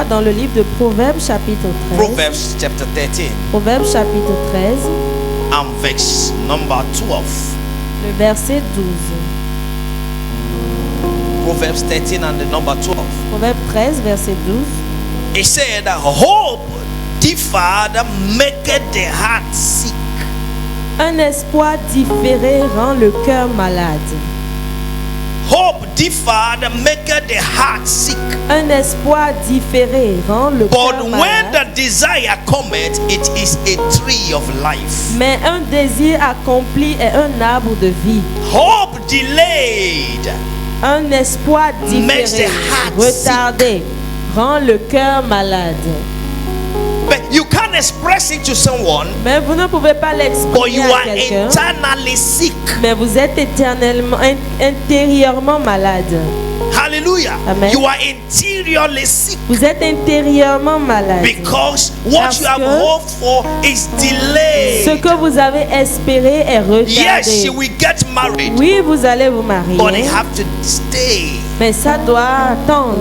Dans le livre de Proverbes chapitre 13. Proverbs chapter 13. Proverbes chapitre 13. And verse number 12. Le verset 12. Proverbs 13 and the number 12. Proverbes 13 verset 12. It said, hope deferred maketh the heart sick. Un espoir différé rend le cœur malade. Hope deferred maketh the heart sick. Un espoir différé rend le cœur But when malade. the desire cometh, it is a tree of life. Mais un désir accompli est un arbre de vie. Hope delayed Un espoir makes the différé, heart retardé, rend le cœur malade. But you can't express it to someone, Mais vous ne pouvez pas but l'exprimer you à are quelqu'un. eternally sick. Mais vous êtes éternellement, intérieurement malade. Hallelujah. Amen. You are interiorly sick Vous êtes intérieurement malade. because what Parce you have que hoped for is Ce delayed. que vous avez espéré est Yes, retardé. she will get married, Oui, vous allez vous but they marier, have to stay. mais ça doit attendre.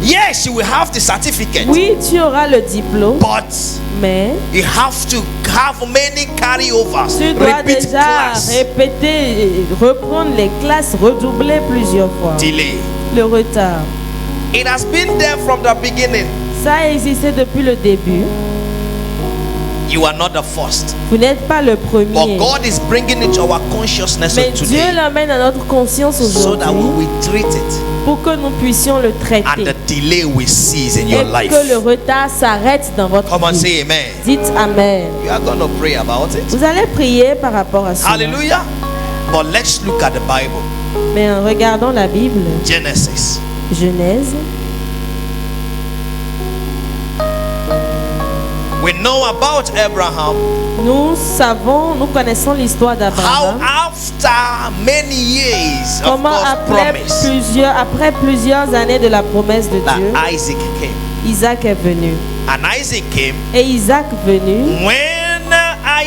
Yes, she will have the certificate, Oui, tu auras le diplôme, but mais you have to have many carryovers, tu dois repeat déjà class, répéter, reprendre les classes, redoubler plusieurs fois. delay. Le retard. It has been there from the beginning. Ça a existé depuis le début. You are not the first, Vous n'êtes pas le but premier. God is bringing it to our consciousness Mais of Dieu today l'amène à notre conscience so that we aujourd'hui will treat it pour que nous puissions le and traiter. the delay will cease in Et your life. que le retard s'arrête dans votre Come on, vie. say amen. Dites Amen. You are going to pray about it. Vous allez prier par rapport à cela. Hallelujah. But let's look at the Bible. Mais en regardant la Bible, Genesis. Genèse, We know about Abraham. nous connaissons l'histoire How d'Abraham. after many years of Comment God's promise, après plusieurs années de la promesse de that Dieu, Isaac came. Isaac est venu. And Isaac came Et Isaac venu, when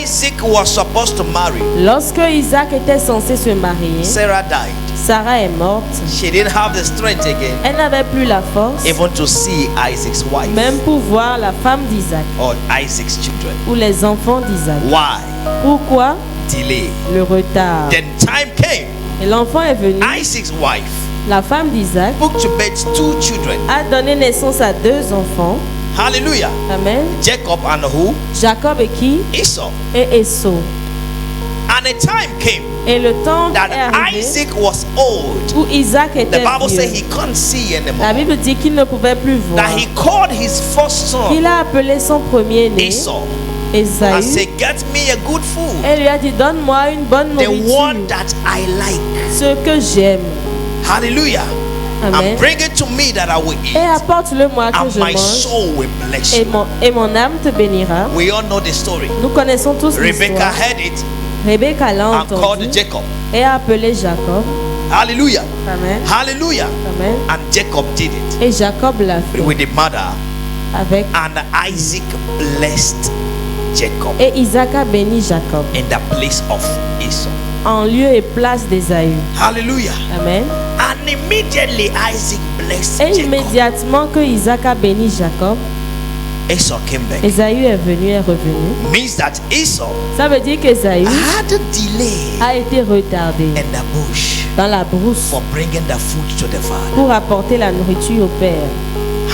Isaac was supposed to marry. lorsque Isaac était censé se marier, Sarah died. Sarah est morte. She didn't have the strength again, Elle n'avait plus la force, even to see Isaac's wife même pour voir la femme d'Isaac or Isaac's children. ou les enfants d'Isaac. Why? Pourquoi? Delay. Le retard. Then time came. Et l'enfant est venu. Isaac's wife La femme d'Isaac put to bed 2 children. a donné naissance à 2 enfants. Hallelujah. Amen. Jacob and who? Jacob et qui? Esau. Et Esau. And a time came Et le temps that est arrivé Isaac was old. où Isaac The était Bible says vieux. he couldn't see La anymore. Bible dit qu'il ne pouvait plus voir. That he called his first son Il a appelé son premier-né, Esau and Esaü, said, "Get me a good food, et lui a dit, donne-moi une bonne the nourriture, one that I like." ce que j'aime. Hallelujah. Amen. And bring it to me that I will eat, Et apporte-le-moi que and je my mange, soul will bless et you. mon âme te bénira. We all know the story. Nous connaissons tous Rebecca l'histoire. heard it Rebecca l'a and called entendu Jacob. et a appelé Jacob. Hallelujah. Amen. Hallelujah. Amen. And Jacob did it Et Jacob l'a fait with the mother, avec. and Isaac blessed Jacob Et Isaac a béni Jacob in the place of Esau. en lieu et place d'Ésaü. Hallelujah. Amen. And immediately Isaac blessed Et Jacob. immédiatement que Isaac a béni Jacob, Esau came back. Ésaü est venu et revenu. Means that Esau Ça veut dire qu'Ésaü had a delay a été retardé in the bush dans la brousse for bringing the food to the father. pour apporter la nourriture au Père.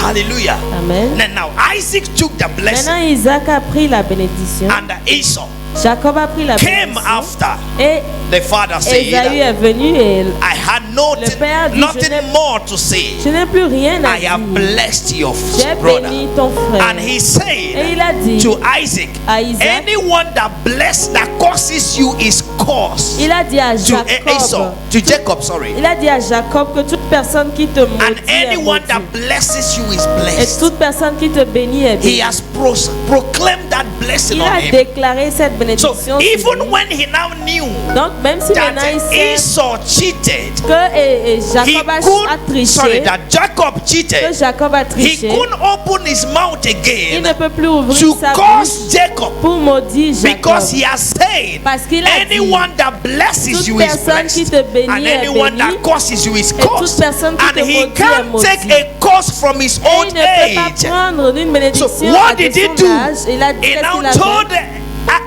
Hallelujah. Amen. And now Isaac took the blessing, Maintenant Isaac a pris la bénédiction. and Esau Jacob a pris la came bénédiction. after. Et The father Ésaü said, est venu et "I had Le père dit, nothing je n'ai- more to say. je n'ai plus rien à I have dire. blessed your J'ai brother." béni ton frère. And he Et said il a dit to Isaac, à Isaac, "Anyone that bless that curses you is cursed." il a dit à To Esau, Jacob, to Jacob, sorry. il a dit à Jacob que toute personne qui te And maudit est anyone maudite. that blesses you is Et blessed. toute personne qui te bénit est He bénie. has proclaimed that blessing Il on a him. déclaré cette So bénédiction sur even lui. when he now knew Donc même si maintenant that il sait Esau cheated, que he Jacob a could, sorry, triché, that Jacob que cheated, Jacob a he triché, couldn't open his mouth il again ne peut plus ouvrir to sa bouche curse Jacob, pour maudire Jacob. because he has said, Parce qu'il a dit, anyone that blesses toute you is personne qui blessed, te bénit and est anyone bénie, that curses you is et toute cursed. personne qui te And he maudit est can't maudit. take a curse from his Et il old ne peut pas age. prendre d'une bénédiction So what à de did he son do? âge. Il a dit He qu'est-ce now qu'il a told fait.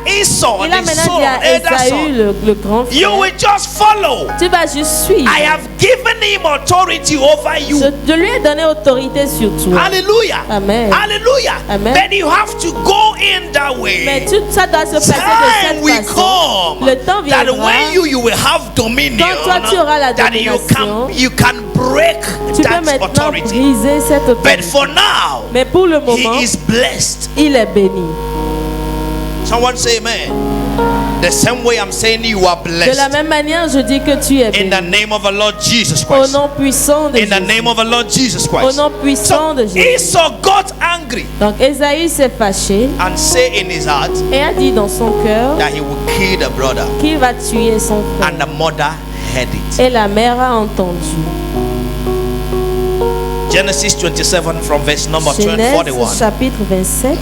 Esau, Il a the maintenant son, dit à elder Esaü, son, le grand you frère, will just follow. tu vas juste suivre. I have given him authority over you. Je lui ai donné autorité sur toi. Hallelujah. Amen. Hallelujah. Amen. Then you have to go in that way. Mais tout ça doit se passer de Time cette will façon. come Le temps that viendra. when you will have dominion, Quand toi, tu auras la that domination, you can break Tu peux that maintenant authority. briser cette But autorité. for now, Mais pour le moment, he is blessed. il est béni. Someone say amen. The same way I'm saying you are De la blessed. même manière, je dis que tu es In béni. the name of the Lord Jesus Au Christ. nom puissant de In the Jésus. name of the Lord Jesus Au Christ. nom puissant de So Jésus. Esau got angry Donc Esaü s'est fâché and say in his heart et a dit dans son cœur that he will kill the brother. qu'il va tuer son frère. And the mother heard it. Et la mère a entendu. Genesis 27 from verse number Genèse 41. chapitre 27.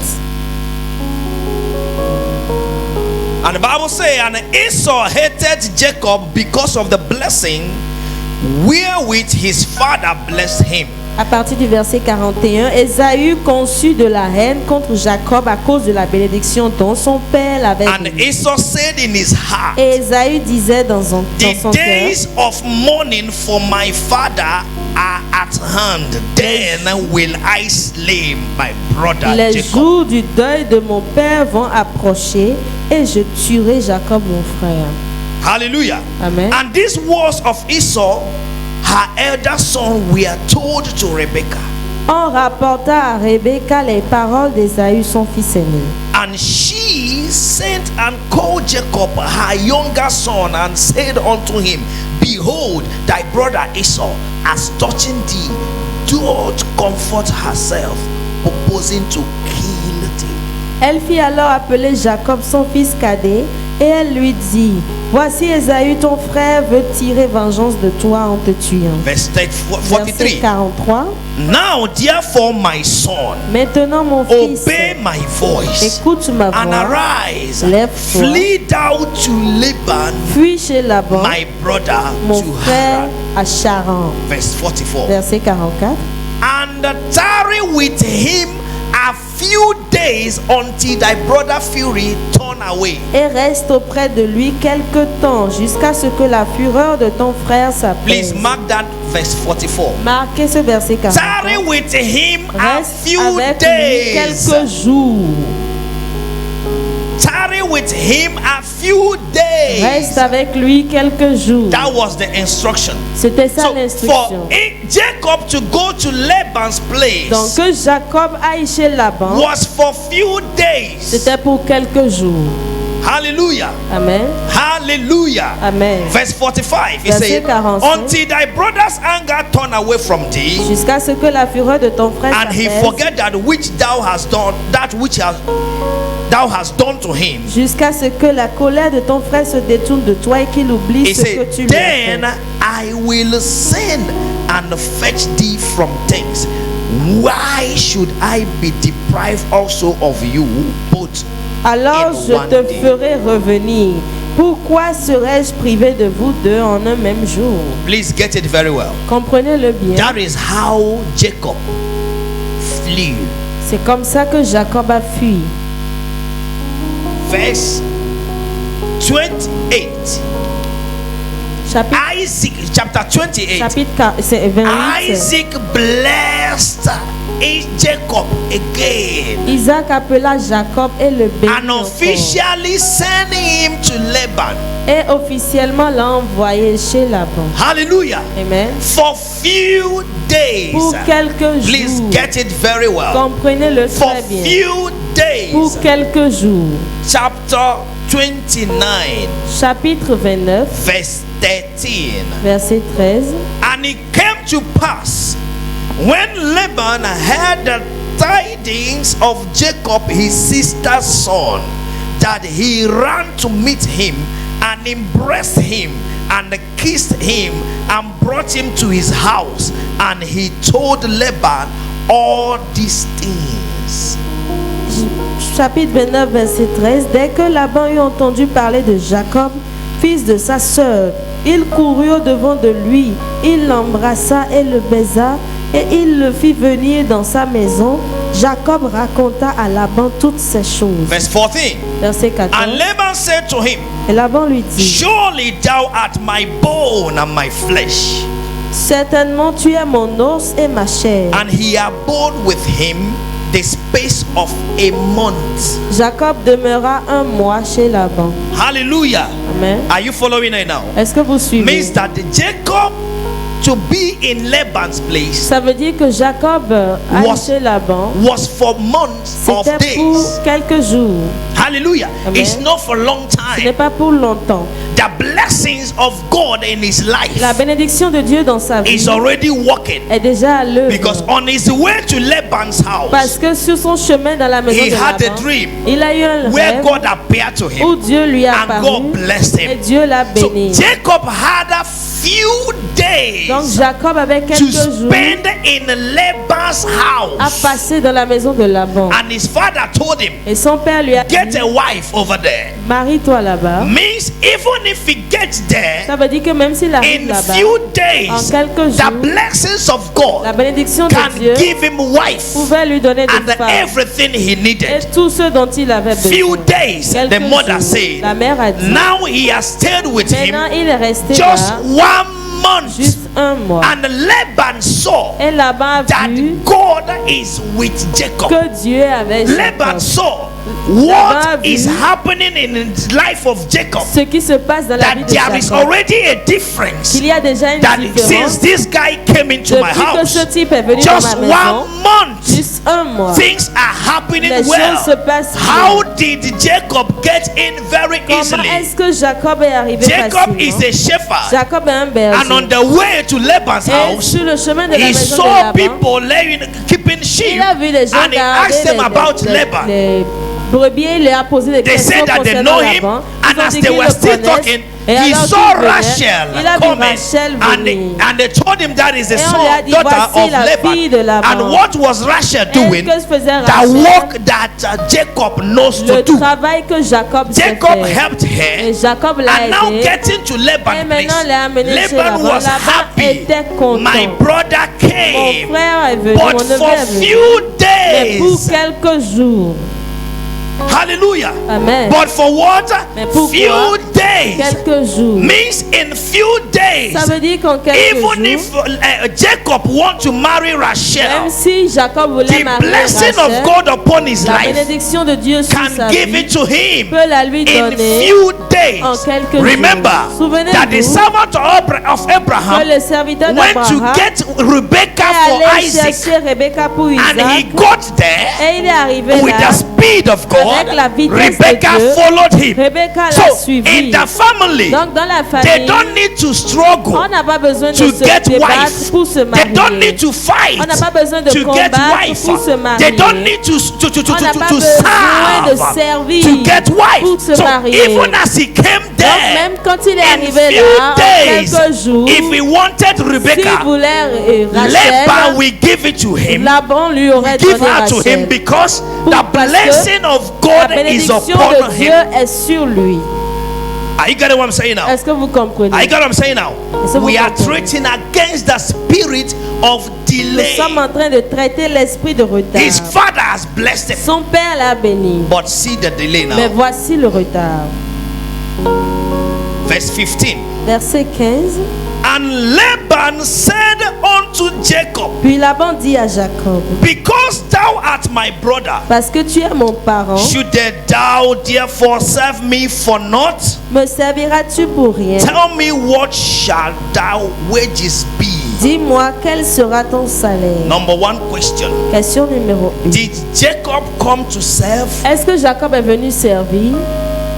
And the Bible says, and Esau hated Jacob because of the blessing wherewith his father blessed him. À partir du verset 41, Esaü conçut de la haine contre Jacob à cause de la bénédiction dont son père l'avait And béni. Esau said in his heart, Et Esaü disait dans son the cœur, days of mourning for my father are at hand. Then will I slay my brother les Jacob. jours du deuil de mon père vont approcher et je tuerai Jacob mon frère. Hallelujah. Amen. And these words of Esau, her elder son, were told to Rebekah. On rapporta à Rebecca les paroles d'Esaü, son fils aîné. And she sent and called Jacob, her younger son, and said unto him, Behold, thy brother Esau, as touching thee, doth comfort herself, purposing to kill thee. Elle fit alors appeler Jacob, son fils cadet, et elle lui dit, voici Esaü, ton frère, veut tirer vengeance de toi en te tuant. Verse Verset 43. 43. Now, therefore, my son, Maintenant, mon fils, obey my voice, écoute ma and voix, arise, Lève-toi. flee thou to Laban, fuis chez Laban, my brother, mon to frère, Haran. à Charan. Verse 44. Verset 44. And tarry with him a few days until thy brother fury turn away. Et reste auprès de lui quelque temps jusqu'à ce que la fureur de ton frère Please s'apaise. mark that verse 44. Marquez ce verset Tarry 44. with him a Reste few avec lui days. quelques jours. Tarry with him a few days. Reste avec lui quelques jours. That was the instruction. C'était ça So l'instruction. for Jacob to go to Laban's place Donc que Jacob aille chez Laban, was for few days. c'était pour quelques jours. Hallelujah. Amen. Hallelujah. Amen. Verse 45, he Verset said, 45. until thy brother's anger turn away from thee, Jusqu'à ce que la fureur de ton frère and he s'apaise. forget that which thou hast done, that which thou hast done to him. Jusqu'à ce que la colère de ton frère se détourne de toi et qu'il oublie He ce que tu said, lui as then fait. I will send and fetch thee from thence. Why should I be deprived also of you both? Alors in je one te day? ferai revenir. Pourquoi serais-je privé de vous deux en un même jour? Please get it very well. Comprenez-le bien. That is how Jacob flew. C'est comme ça que Jacob a fui. Verse 28. Chapitre, Isaac, chapter 28. c'est 28. Isaac blessed Jacob again Isaac appela Jacob et le bénit and encore. officially sent him to Laban. Et officiellement l'a envoyé chez Laban. Hallelujah. Amen. For few days. Pour quelques Please jours. get it very well. Comprenez-le For très bien. few days. Pour quelques jours. Chapter 29, Chapitre 29, verse 13. verset 13. And it came to pass when Laban heard that tidings of Jacob his sister's son, that he ran to meet him and embraced him and kissed him and brought him to his house, and he told Laban all these things. Chapitre 29, verset 13. Dès que Laban eut entendu parler de Jacob, fils de sa sœur, il courut au-devant de lui, il l'embrassa et le baisa, et il le fit venir dans sa maison. Jacob raconta à Laban toutes ces choses. Verse 14. Verset 14. And Laban said to him, Et Laban lui dit, surely thou art my bone and my flesh. certainement tu es mon os et ma chair. And he abode with him the space of a month. Jacob demeura un mois chez Laban. Hallelujah. Amen. Are you following it now? Est-ce que vous suivez? Means that Jacob to be in Laban's place Ça veut dire que Jacob allait chez Laban. was for months of C'était pour days. quelques jours. Hallelujah. Amen. It's not for a long Ce n'est time. pas pour longtemps. The blessings of God in his life La bénédiction de Dieu dans sa vie is already working, est déjà à l'œuvre. because on his way to Laban's house, Parce que sur son chemin dans la maison he de had a Laban, dream il a eu un where rêve God appeared to où him Dieu lui a and apparu God blessed et him. Dieu l'a So béni. Jacob had a few days Donc Jacob avait to quelques jours spend in Laban's à house, passer dans la maison de Laban. and his father told him, Et son père lui a get dit, a wife over there. marie-toi là-bas. Means even if he gets there Ça veut dire que même s'il arrive in là-bas, few en days, quelques the jours, blessings of la God bénédiction de can Dieu give him wife pouvait lui donner and des femmes everything he et needed. tout ce dont il avait Few besoin. days, the Quelques mother jours. said. La mère a dit, Now he has stayed with maintenant him il est resté just là 1 month, juste un mois. and Laban saw Et Laban a that vu God is with Jacob. que Dieu avait Laban Jacob. saw Laban a what vu is happening in the life of Jacob, Ce qui se passe dans la vie that de there is Jacob. already a difference, Qu'il y a déjà une that différence since this guy came into my depuis que house ce type est venu just dans ma maison. 1 month, Juste un mois. things are happening Les well. choses se passent How bien. did Jacob get in very Comment easily? est-ce que Jacob est arrivé Jacob is facilement? a shepherd, Jacob est un berger. and on the way to Laban's Et house, sur le chemin de la he maison de saw Laban, people keeping sheep, il a vu les gens and he asked them about Laban. les brebis. Il leur a posé des They questions said that they concernant know him, Laban. and Ils ont as dit they qu'ils were le still connaissent. talking, Et he alors saw qu'il venait, Rachel il a vu coming, Rachel venir. and they told him that is the Et on lui a dit, daughter voici of la fille de Laban. Laban. And what was Rachel doing? Qu'est-ce que faisait The Rachel? work that Jacob knows to Le do. travail que Jacob sait Jacob faire. helped Et her, Jacob l'a and now aidé. getting to Et Laban's maintenant, il l'a amené place, chez Laban Laban. was Laban happy. était content. My brother Mon came, frère est venu, but mon neveu for est venu. few Mais pour days. quelques jours. Hallelujah. Amen. But for what? Mais pourquoi? Few days. Quelques jours. Means in few days. Ça veut dire qu'en quelques Even if jours, Jacob want to marry même Rachel, si Jacob voulait the marier blessing Rachel, of God upon his la life bénédiction de Dieu sur sa can give vie it to him peut la lui in donner few days. en quelques Remember jours. Souvenez-vous that the servant of que Abraham le serviteur went to d'Abraham get Rebecca est for allé Isaac, chercher Rebecca pour and he Isaac got there et il est arrivé with là. the speed of God. Avec la vitesse Rebecca de Dieu, followed him. Rebecca l'a So suivi. in the family, Donc dans la they famille, don't need to struggle on n'a pas besoin de to se get débattre wife. pour se They don't marier. need to fight On n'a pas besoin de to get combattre wife. pour se marier. They don't need to On n'a pas besoin de serve servir to get wife. pour se So marier. even as he came Donc there, même quand il est in arrivé few là, en days, quelques jours, if he wanted s'il Rebecca, voulait Laban Rachel, will give it to him. Laban lui aurait Give donné her to him Rachel. because the Parce que blessing of La God is bénédiction upon de Dieu him. est sur lui. Are you getting what I'm saying now? Est-ce que vous comprenez? Are you getting what I'm saying now? Est-ce que vous We are comprenez? treating against the spirit of Nous delay. sommes en train de traiter l'esprit de retard. His father has blessed him, Son père l'a béni. but see the delay Mais now. voici le retard. Verse 15. Verset 15. And Laban said unto Jacob, Puis Laban dit à Jacob, because thou art my brother, parce que tu es mon parent, should thou therefore serve me for naught? me serviras-tu pour rien? Tell me, what shall thy wages be? Dis-moi, quel sera ton salaire? Number one question. Question numéro 1. Did Jacob come to serve? Est-ce que Jacob est venu servir?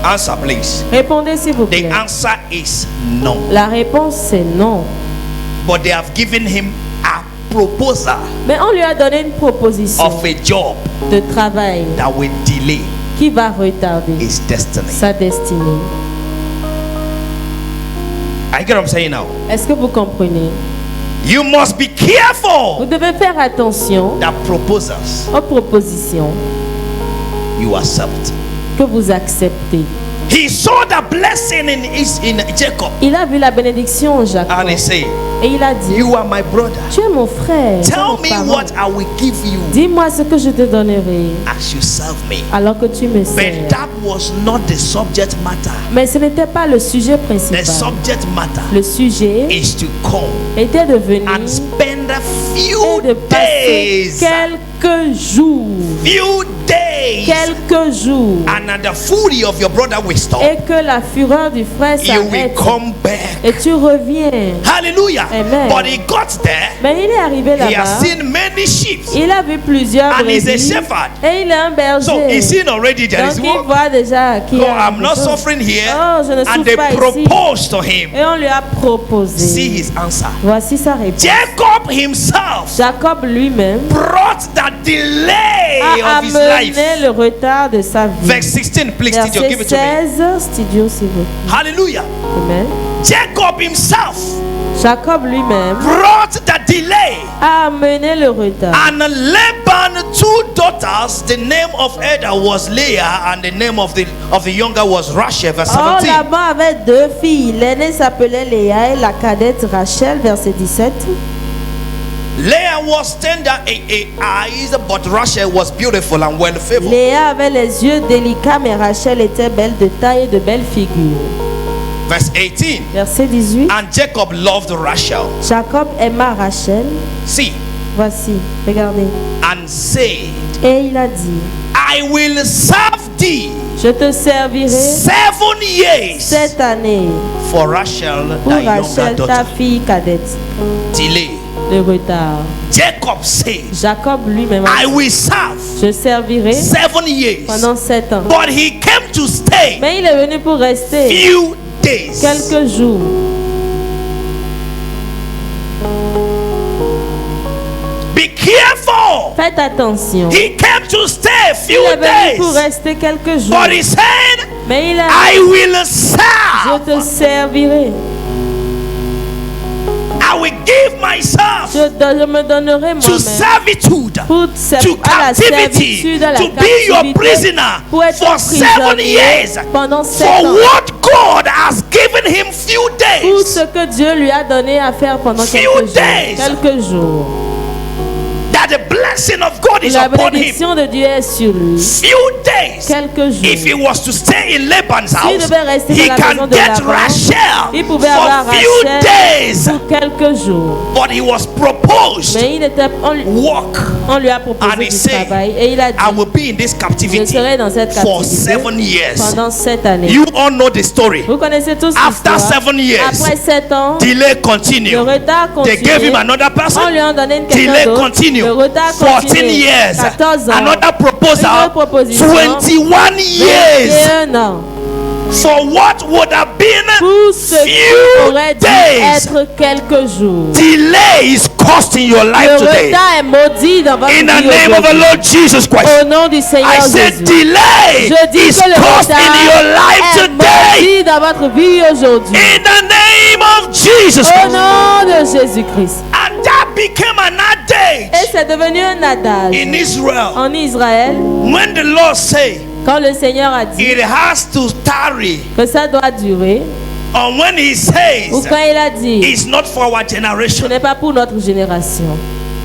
Answer, please. Répondez s'il vous The plaît. answer is no. La réponse c'est non. But they have given him a proposal Mais on lui a donné une proposition of a job de travail that will delay qui va retarder his destiny. sa destinée. I get what I'm saying now. Est-ce que vous comprenez? You must be Vous careful devez faire attention that proposals aux propositions you accept. que vous acceptez. He saw the blessing in Jacob, Il a vu la bénédiction en Jacob and he said, et il a dit, "You are my brother. tu es mon frère, tu es Tell mon me parent. what I will give you Dis-moi ce que je te donnerai as you serve me." alors que tu me But sers. that was not the subject matter. Mais ce n'était pas le sujet The principal. subject matter Le sujet is to come était de venir and spend a et few de passer days, quelques jours. Quelques jours. and at the fury of your brother will stop. Et que la fureur du frère You will s'arrête. come back. Et tu reviens. Hallelujah. Amen. But he got there. Mais il est arrivé He has là-bas. seen many sheep, Il a vu plusieurs and he's a brebis. shepherd. Et il est un berger. So he's seen already there Donc is il work. voit déjà qu'il y So a I'm not quelque chose. suffering here. Oh, je ne And souffre they pas ici. proposed to him. Et on lui a proposé. See his answer. Voici sa réponse. Jacob himself Jacob lui-même brought the delay a of his life. amené le retard de sa vie. Verse 16, please, Studio, give Verset it to me. 16, studio s'il vous plaît. Hallelujah. Amen. Jacob himself Jacob lui-même brought the delay. a amené le retard. And Laban, two daughters, the name of elder was Leah, and the name of the younger was Rachel. Verse Or 17. Laban avait deux filles. L'aînée s'appelait Léa et la cadette Rachel. Verset 17. Leah was tender eyes, but Rachel was beautiful and well favored. Léa avait les yeux délicats, mais Rachel était belle de taille et de belle figure. Verse 18. Verset 18. And Jacob loved Rachel. Jacob aima Rachel. See, Voici, regardez. and said, Et il a dit, I will serve thee je te servirai 7 years cette année for Rachel, pour thy younger Rachel, ta daughter. fille cadette. Delay. Le retard. Jacob said, Jacob lui-même a I dit, will serve je servirai 7 years. pendant 7 ans. But he came to stay Mais il est venu pour rester few days. quelques jours. Be careful. Faites attention. He came to stay Il few est venu pour days. rester quelques jours. But he said, Mais il a I dit, will je serve. te servirai. I will give myself Je me donnerai to moi-même servitude, pour to à la captivity, servitude, à la to be your captivité, prisoner pour être for 7 prisonnier years. pendant 7 For ans. what God has given him few Tout days. ce que Dieu lui a donné à faire pendant Few quelques jours. days. Quelques jours. That the blessing of God is La upon him. bénédiction de Dieu est sur lui. Few days. Quelques jours. If he was to stay in Laban's S'il house, devait rester he dans la maison can de get Laban, Rachel il pouvait avoir for few Rachel days. pour quelques jours. But he was proposed Mais work, on lui a proposé and he du said, travail et il a dit, I will be in this je captivity serai dans cette for captivité 7 years. pendant 7 années. You all know the story. Vous connaissez tous After l'histoire. 7 years, Après 7 ans, delay le continued. retard They gave him continue. another person. On lui a donné une Delay quelqu'un d'autre. continued. Le retard 14 continue. years. 14 ans. Another Une proposal. autre proposition. 21 years. 21 ans. For what would have been Tout ce qui few aurait dû days. être quelques jours. Delay is costing your Le life today. retard est maudit dans votre In the vie name of the aujourd'hui. Lord Jesus Christ. Au nom du Seigneur I said Jésus. delay Je dis is que le costing retard your life est today. maudit dans votre vie aujourd'hui. In the name of Jesus Au Christ. nom de Jésus-Christ. And that became an Et adage c'est devenu un adage in Israel. en Israël When the Lord say quand le Seigneur a dit it has to tarry, que ça doit durer, or when he ou says quand il a dit it's not for our ce generation, n'est pas pour notre génération.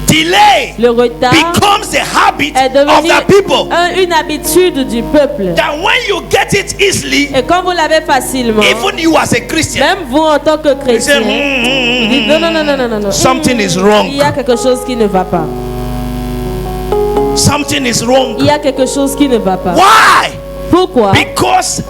delay Le retard becomes the habit est of devenu the people. une habitude du peuple. That when you get it easily, Et quand vous l'avez facilement, even you as a Christian, même vous en tant que you say, chrétien, vous dites non, non, non, non, non, non, non. Something is wrong. Il y a quelque chose qui ne va pas. something is wrong. Il y a quelque chose qui ne va pas. Why? Pourquoi? Because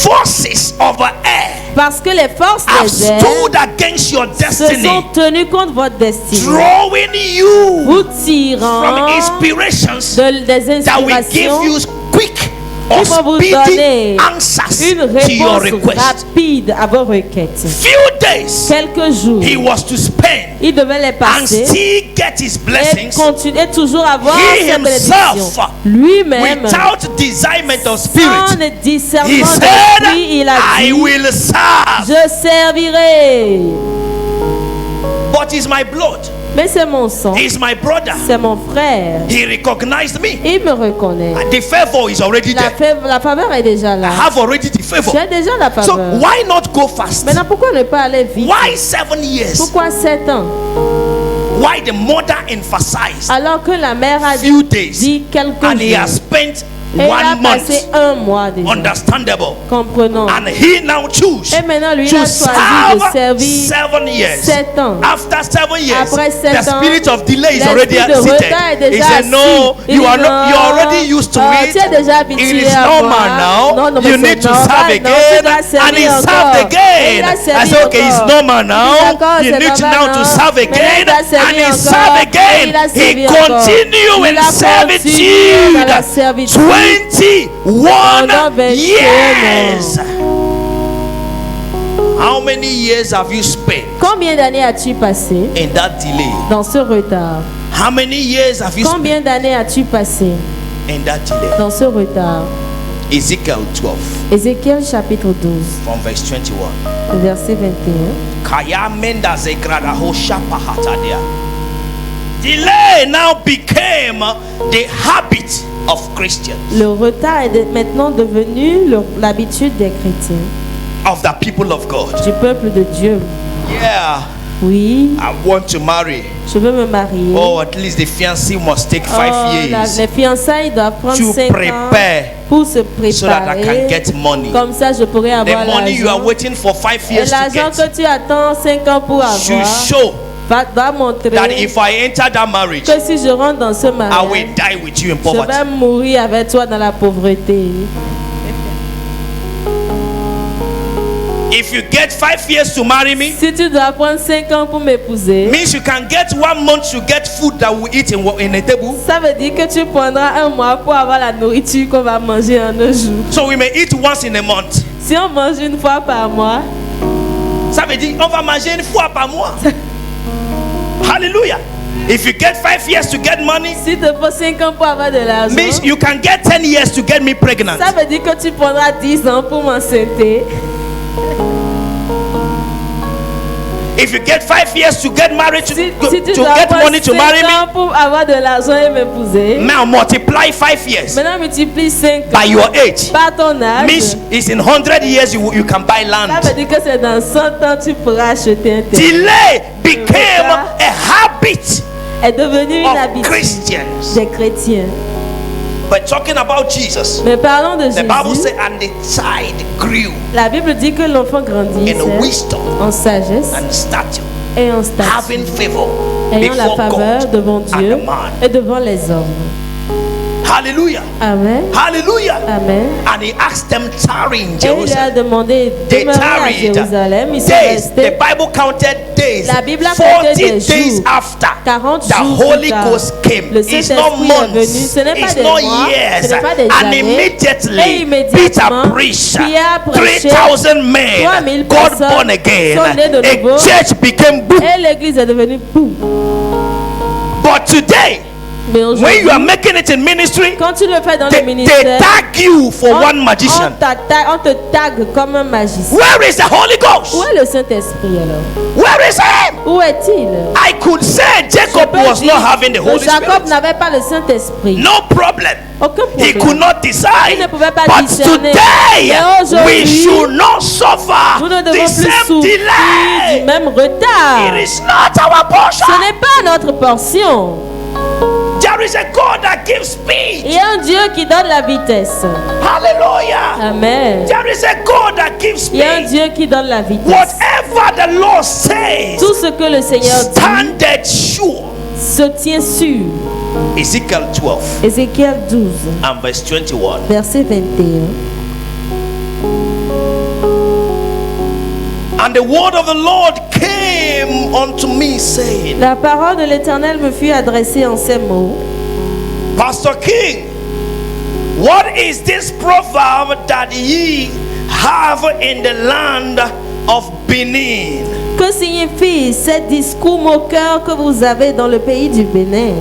forces of the air Parce que les forces have des airs stood against your se destiny, sont tenues contre votre destinée, drawing you vous from tirant inspirations des that will give inspirations you quick Ils vont vous donner speedy answers une to your réponse request. rapide à vos requêtes. Few days Quelques jours, he was to spend il devait les and passer still get his et blessings continuer toujours à avoir He ses bénédictions. himself, Lui-même, without discernment of sans spirit. discernement He said, d'esprit, il a I dit, will serve, je servirai. but he's my blood, Mais c'est mon sang, he's my brother. c'est mon frère. He recognized me. Il me reconnaît. The favor is already there. La faveur est déjà I là. have already the favor. J'ai déjà la So faveur. why not go fast? Maintenant, pourquoi ne pas aller vite? Why 7 years? Pourquoi 7 ans? Why the mother emphasized Alors que la mère a few days dit quelques and he jours. has spent Et il a 1 passé month? 1 mois déjà. Understandable. Comprenons. And he now choose Et maintenant, lui, il to a choisi de serve servir 7 years. 7 ans. After 7 years, Après 7 the ans, spirit of delay is already l'esprit de seated. retard est He déjà said, "No, assis. you Il are dit, not. You are already used to oh, it. tu es déjà It habitué is à normal voir. now. Non, mais You c'est need to normal. serve Non, tu dois again." servir And he encore. served Et again. il a I servi said, "Okay, it's encore. normal now. D'accord, You c'est need to normal now to now. serve Mais again." il a servi And he encore. served Et again. il a He servi encore. continued Il in a continué dans la servitude servitude 21 pendant 21 years. How many years have you spent Combien d'années as-tu passé in that delay? dans ce retard? How many years have you spent Combien d'années as-tu passé in that delay? dans ce retard? Ezekiel 12 Ézéchiel chapitre 12, from verse 21. verset 21. Kaya menda zegrada hosha pahatadia. Delay now became the habit of Christians, Le retard est maintenant devenu l'habitude des chrétiens, of the people of God. du peuple de Dieu. Yeah, Oui, I want to marry. je veux me marier. Oh, at least the fiancé must take 5 years Les fiançailles doivent prendre to 5 ans prepare pour se so that I can préparer. get money. Comme ça, je pourrais The avoir money you are l'argent. waiting for 5 Et years to l'argent get que tu attends 5 ans pour should avoir show va montrer that if I enter that marriage, que si je rentre dans ce I mariage, will die with you in je poverty. vais mourir avec toi dans la pauvreté. If you get 5 years to marry me, Si tu dois prendre 5 ans pour m'épouser, means you can get 1 month to get food that we eat in a table. ça veut dire que tu prendras 1 mois pour avoir la nourriture qu'on va manger en un jour. So we may eat once in a month. Si on mange une fois par mois, Ça veut dire on va manger une fois par mois. Hallelujah. If you get 5 years to get money, si tu faut 5 ans pour avoir de l'argent, means you can get 10 years to get me pregnant. ça veut dire que tu prendras 10 ans pour m'enceinter. If you get 5 years to get married to, Si to tu dois get prendre money to 5 marry ans me, pour avoir de l'argent et m'épouser, now multiply 5 years maintenant multiplie 5 ans by your age. par ton âge. Means it's in 100 years you can buy Ça land. veut dire que c'est dans 100 ans tu pourras acheter un terrain. Delay became a habit Est devenu une of habitude Christians. des chrétiens. But talking about Jesus, Mais parlons de the Bible Jésus. said, and the child grew La Bible dit que l'enfant grandit in wisdom en sagesse and stature, et en stature, having favor ayant la before faveur God devant and Dieu the man. et devant les hommes. Hallelujah. Amen. Hallelujah. Amen. And he asked them tarry in Et il a Jerusalem. demandé They demeurer à tarried Jérusalem. Ils sont days. The restés Bible counted days. La Bible a 40 compté des days jours. after 40 the jours Holy plus tard. Ghost came. Le It's not Saint-Esprit est venu. months. Ce n'est pas It's des not mois. years. Ce n'est pas des And années. immediately, Et immédiatement, Peter preached. Pierre prêchait. 3,000 men 3000 got personnes born again. sont nées de A nouveau. church became boom. Et l'église est devenue boum. But today, Mais when aujourd'hui, you are making it in ministry, quand tu le fais dans le they ministère, tag you for on, one magician. on te tag comme un magicien. Where is the Holy Ghost? Où est le Saint-Esprit alors? Where is him? Où est-il? I could say Jacob Je peux was dire not having the que Holy Jacob Spirit. n'avait pas le Saint-Esprit. No problem. Aucun He problème. could not Il decide. ne pouvait pas But discerner. today, Mais aujourd'hui, we should not suffer Nous ne devons the plus same souffrir du delay. même retard. It is not our portion. Ce n'est pas notre portion. There is a God that gives speed. Il y a un Dieu qui donne la vitesse. Hallelujah. Amen. There is a God that gives Il y a un speed. Dieu qui donne la vitesse. Whatever the Lord says, Tout ce que le Seigneur dit standeth sure. se tient sûr. Ezekiel 12 Ézéchiel 12, and verse 21. verset 21. And the word of the Lord came unto me, saying, La parole de l'Éternel me fut adressée en ces mots. Pastor King, What is this proverb that ye have in the land of Benin? Que signifie ce discours moqueur que vous avez dans le pays du Bénin,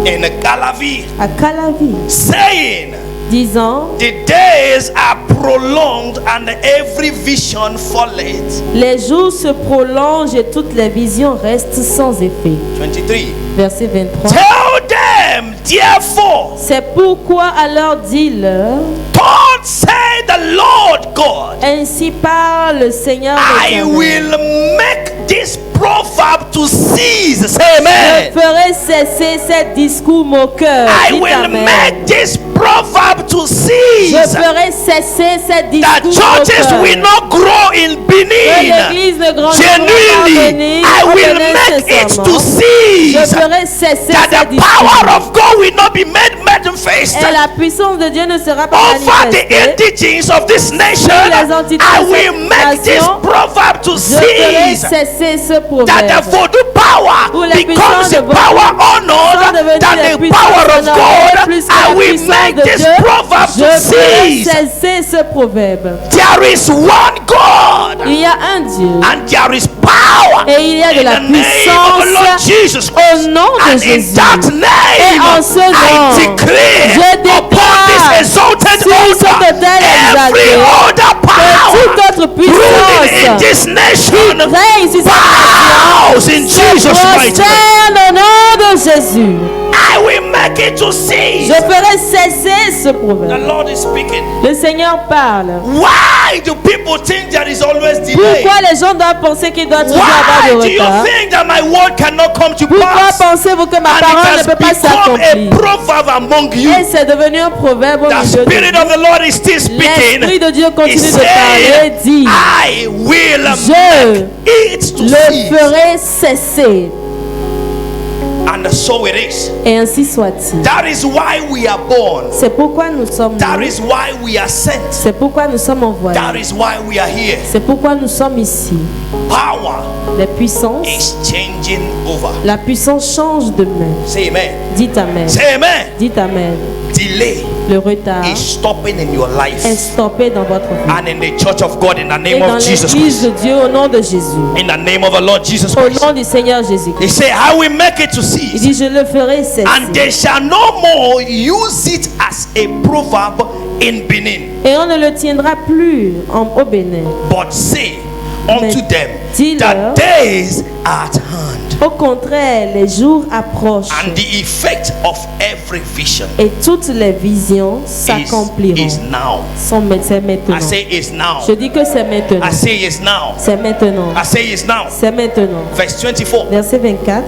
In Calavi, à Calavi, saying, disant: the days are prolonged and every vision falleth. les jours se prolongent et toutes les visions restent sans effet. 23. Verset 23. Tell them, therefore, C'est pourquoi alors dis-leur: thus say the Lord God, ainsi parle le Seigneur I l'Éternel. will make this proverb to cease. Say Je amen. ferai cesser ces discours moqueurs. I Dites will amen. make this proverb to Je cease. ferai cesser ces That discours churches moqueurs. will not grow in Que Benin. l'église ne grandira pas en Genuinely, Bénin, I au will Bénin make it sincèrement. to Je cease. ferai cesser That ces the discours. power of God will not be made manifest Et la puissance de Dieu ne sera pas over the manifestée. indigenes of this nation. les entités I de will cette make this nation, proverb to Je ferai cease. cesser ce That the proverbe. voodoo power Où les becomes puissances a de power sont honored devenues than les the puissances power of honorées God. plus que I la will puissance make de this Dieu. proverb Je to ferai cease. cesser ce proverbe. There is one God Il y a un Dieu and there is power et il y a de in la the name of the Lord puissance Jesus au Christ. nom de And in Jésus. that name, Et en ce nom, I declare je upon déclare this exalted sur cet altar autel every exalté other que toute power autre ruling in puissance this nation règne sur cette bows in nation Jesus' se mighty name. prosterne au nom de Jésus. I will make it to cease. Je ferai cesser ce The proverbe. Lord is speaking. Le Seigneur parle. Why do people think there is always delay? Pourquoi les gens doivent penser qu'il doit toujours Why avoir do de you retard? think that my word cannot come to Pourquoi pass? pensez-vous que ma And it parole has ne peut pas become s'accomplir? a proverb among you. Et c'est devenu un proverbe au The milieu de Spirit nous. of the Lord is still L'Esprit speaking. de Dieu He continue de said, parler, dit: I will Je make it to le cease. ferai cesser. And so it is. Et ainsi soit-il. That is why we are born. C'est pourquoi nous sommes That nés. is why we are sent. C'est pourquoi nous sommes envoyés. That is why we are here. C'est pourquoi nous sommes ici. Power Les puissances, is changing over. la puissance change de main. Say amen. Dites amen. Say amen. Dites amen. Delay Le retard is stopping in your life est stoppé dans votre vie. and in the church of God in the Et name dans of Jesus l'église Christ. de Dieu au nom de Jésus. In the name of the Lord Jesus Au Christ. nom du Seigneur Jésus. He said, I will make it to Il cease. dit: je le ferai And cesser. they shall no more use it as a proverb in Benin, Et on ne le tiendra plus au Bénin. but say unto them, dis-leur, the days are at hand, Au contraire, les jours approchent and the effect of every vision et toutes les visions s'accompliront. is now. C'est maintenant. I say is now. Je dis que c'est maintenant. I say is now. C'est maintenant. I say is now. C'est maintenant. Verse 24. Verset 24.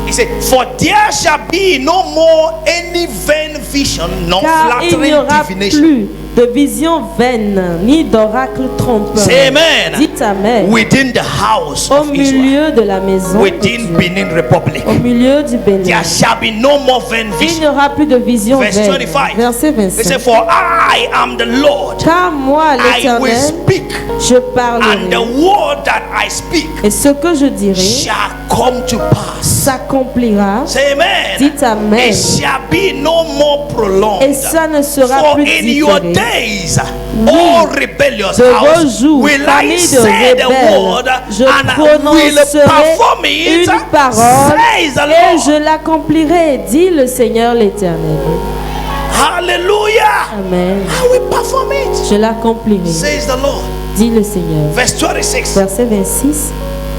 He said, for there shall be no more any vain vision, nor Car il n'y flattering aura divination. plus de visions vaines, ni d'oracles trompeurs. Say amen. Dites amen. Within the house Au of Israel, milieu de la maison de within Dieu. Benin Republic, Au milieu du Bénin. there shall be no more vain Il n'y vision. aura plus de visions Verse vaines. 25. Verset He said, 25. for I am the Lord, Car moi, I will l'Éternel, speak, je and the parlerai. word that I speak Et ce que je dirai shall come to pass. s'accomplira. Say amen. Dites amen. It shall be no more Et prolonged. ça ne sera For plus in your différé. days, all rebellious De vos house, jours, will I famille de say the word rebelles, je and will prononcerai perform it, une parole says the et Lord. je l'accomplirai, dit le Seigneur l'Éternel. Hallelujah. Amen. I will perform it, Je l'accomplirai, says the Lord. dit le Seigneur. Verse 26. Verset 26.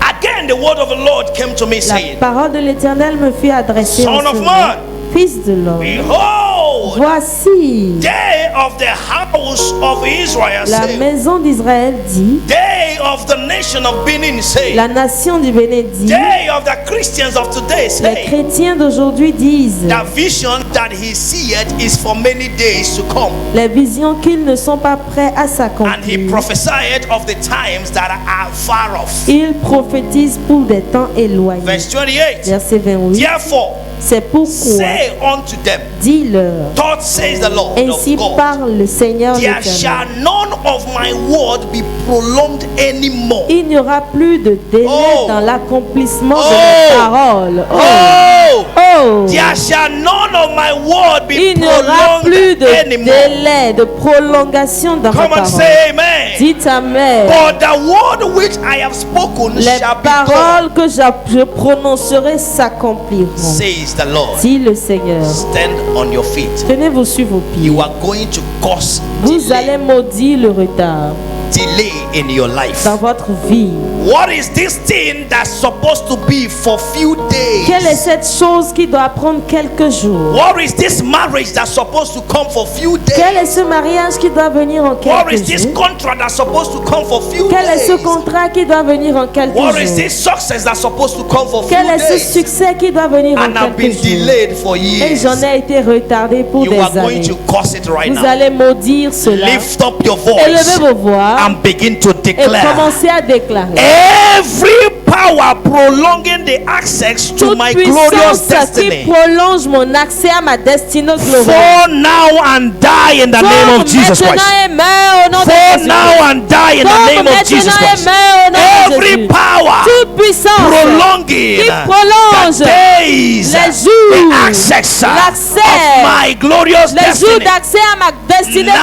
Again, the word of the Lord came to me, La saying, parole de l'Éternel me fut adressée en Son of ce man, jour. Fils de l'homme, behold, voici, day of the house of Israel, la say, maison d'Israël dit, day of the nation of Benin, say, la nation du Bénin dit, day of the Christians of today, les say, chrétiens d'aujourd'hui disent, the vision that he seeth is for many days to come. les visions qu'ils ne sont pas prêts à And he s'accomplir. prophesied of the times that are far off. Ils prophétisent pour des temps éloignés. Verse 28. Verset 28. Therefore, C'est pourquoi, say unto them, dis-leur, thus says the Lord ainsi of God, parle le Seigneur there l'Éternel. shall none of my word be prolonged anymore. Il n'y aura plus de délai Oh. dans l'accomplissement de Oh. mes paroles. Oh, Oh, Oh, There shall none of my word be il n'y aura plus prolonged de anymore. délai, de prolongation dans ma Come on, parole. say amen. Dites amen. For the word which I have spoken Les shall be done, paroles que je prononcerai s'accompliront, says the Lord. dit le Seigneur. Stand on your feet. Tenez-vous sur vos pieds. You are going to cause Vous allez maudire le retard delay in your life. dans votre vie. What is this thing that's supposed to be for few days? Quelle est cette chose qui doit prendre quelques jours? What is this marriage that's supposed to come for few Quel est days? ce mariage qui doit venir en What is quelques this jours? contract that's supposed to come for few Quel est ce days? contrat qui doit venir en quelques What is jours? this success that's supposed to come for few Quel est ce days? succès qui doit venir en And I've been quelques jours? delayed for Et years. j'en ai été retardé pour You des are going années. to cause it right Vous now. allez maudire cela. Lift up your Élevez voice vos voix and begin to et declare. commencez à déclarer. Every power prolonging the access to Toute my glorious puissance qui destiny, prolonge mon accès à ma destinée glorieuse. fall now and die in the name of Jesus Maintenant Christ. et meurt au nom de Fall Jésus. now and die in the name of Jesus Maintenant et Christ. meurt au nom de Every Jésus. power Toute puissance prolonging qui prolonge the days, les jours, the access l'accès, of my glorious les jours destiny, d'accès à ma destinée Now.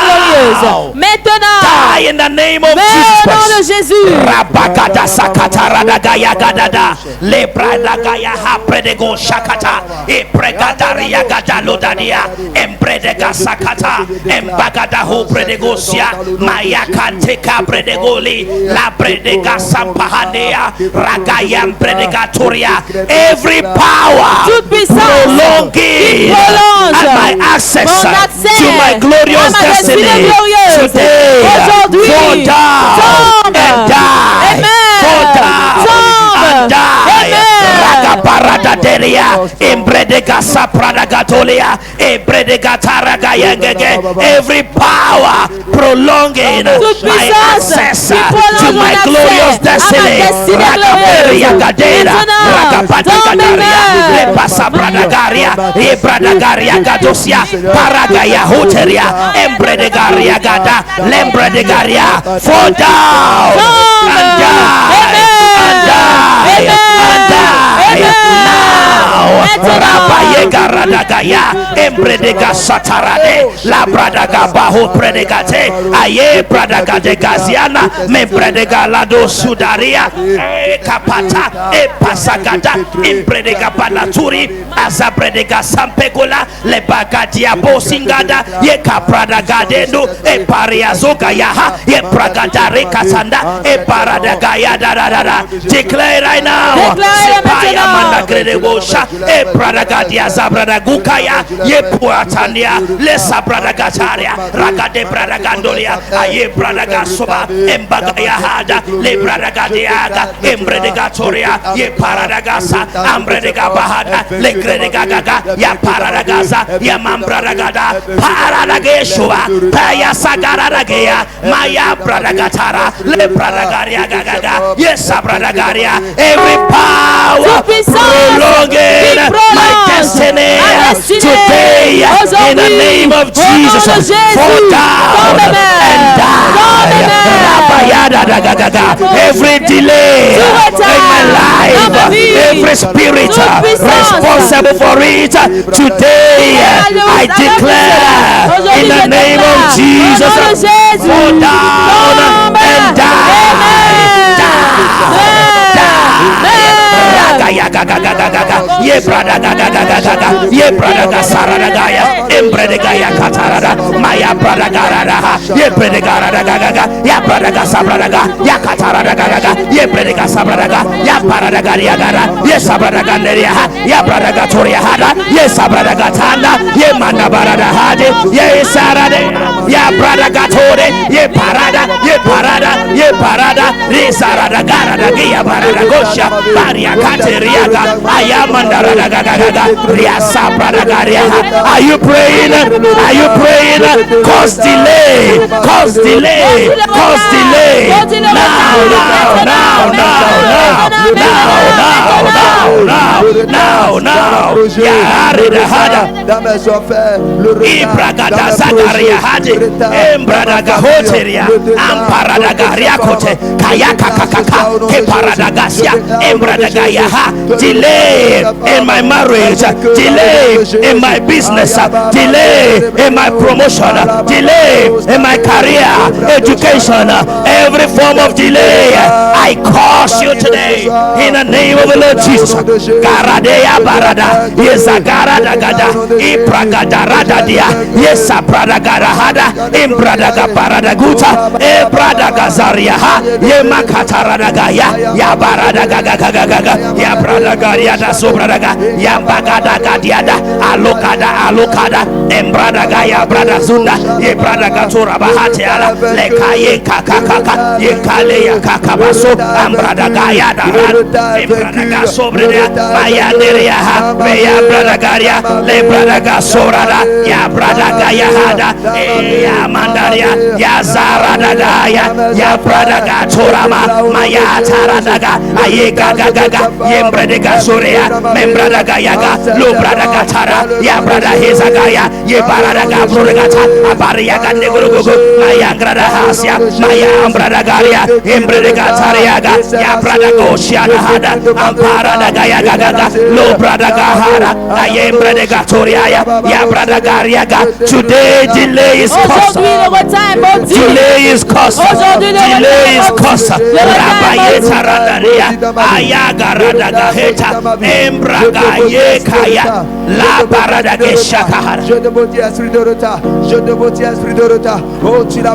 glorieuse. Maintenant, die in the name of meurt Jesus au nom de Christ. Jésus. Rabakata sakata radagaya gadada lebra dagaya hapredego shakata epregadaria gadalodadia empredega sakata embagada hopredegosya mayakante kapredegoli la predega sampahanea ragayam predegatoria. Every power Toute puissance prolonging qui prolonge and my access mon accès to my glorious à ma destinée destiny glorieuse. today Aujourd'hui, fall down tombe. and die. Amen. Fall down Tombe. and die. Amen. Ragaparadaderia embredega sapradagatolia embredega taragayengege. Every power prolonging Toute my puissance access qui prolonge to mon my accès glorious à ma destiny. destinée Ragaperia glorieuse. gadera Maintenant, ragapadagadaria tombe. lepasapradagaria ebradagaria gadosia paragaya hoteria embredegaria gada lembredegaria. Fall down and die and die and die now. Rabayega radagaya embredega satarade la bradaga baho predegate aye bradaga de gaziana me bredega lado sudaria e kapata e pasagada embredega palaturi azabredega sampegola le bagadia bosingada ye kaprada gadendo e pariazoga yaha ye pragadare kasanda e paradaga ya da. Declare right now. Declare Sepaya maintenant. manda gredegosha e pradagadia zabrada gukaya ye puatania le sabrada gataria ragade pradagandolia aye pradagasoba embagaya hada le pradagadiaga embredegatoria ye paradagasa ambredega bahada le gredegagaga ya paradagasa ya mambradagada paradageshua paya sagaradageya maya pradagatara le pradagaria gagaga yes pradagaria. Every power Toute puissance prolonging qui prolonge my destiny ma destinée today in the aujourd'hui, name of au nom Jesus. de Jésus. Fall down Tombe, and die. Rabayada dagagaga. Every delay Tout retard in my dans ma life, vie, every spirit toute puissance responsible for it today, I declare in the name of Jesus. Fall down and ye brada gaga ye brada gasara gaya embrede gaya katarada maya brada garada ye brede garada gaga ya brada gasabra ga ya katarada gaga ye brede gasabra ga ya parada garia gara ye sabra ganderia ya brada gatoria hada ye sabra gatanda ye manda barada hade ye sarade ya brada gatore ye parada re sarada garada ya barada gosha baria kateriaga ayamanda gaga ria sabra garia. Are you praying? Are you praying? Cause delay now. Dans mes affaires, le retard Ebragada Zadaria Hadi, Embradaga Hoteria, Amparadaga Riakote, Kayaka Kakaka, Keparadagasia, Embradagaya, delay in my marriage, delay in my business, delay in my promotion, delay in my career, education, every form of delay, I curse you today in the name of the Lord Jesus. Karadea Barada, Yesagara Dagada, Ipragada Radadia, Yesapradaga Hada, Imbradaga Paradaguta, Ebradaga Zaria, Yemakata Radagaya, Yabaradaga Gaga, Yabradaga Yada Sobradaga, Yambagada Diada, Alokada, Embradaga Yabrada Zunda, Yebradaga Tora Bahatiala, Lekaye Kakaka, Yekale Kakabaso, Ambradaga Yada, Embradaga Sobrada, Mayanderia, Maya Bradagaria, Lebradaga Sorada, Yabradaga Yahada, Yamandaria, Yazaradagaya, Yabradaga Torama, Maya Taradaga, Ayega Gaga, Yembradega Soria, Membradaga Yaga, Lubradaga Tara, Yabrada Hezagaya, Yebaradaga Brugata, Abariaga Negurugu, Mayangrada Hasia, Maya Ambradagaria, Embradega Tariaga, Yabradago Shiana Hada, Amparadaga Yaga, Lubradaga Hara, Ayembradega Toria, Yabradagariaga. Today delay is cost. Delay is cost. Delay is cost. Rabayeta Radaria, Ayaga Radaga Heta, Embraga Yekaya, La Baradaga Shakahara.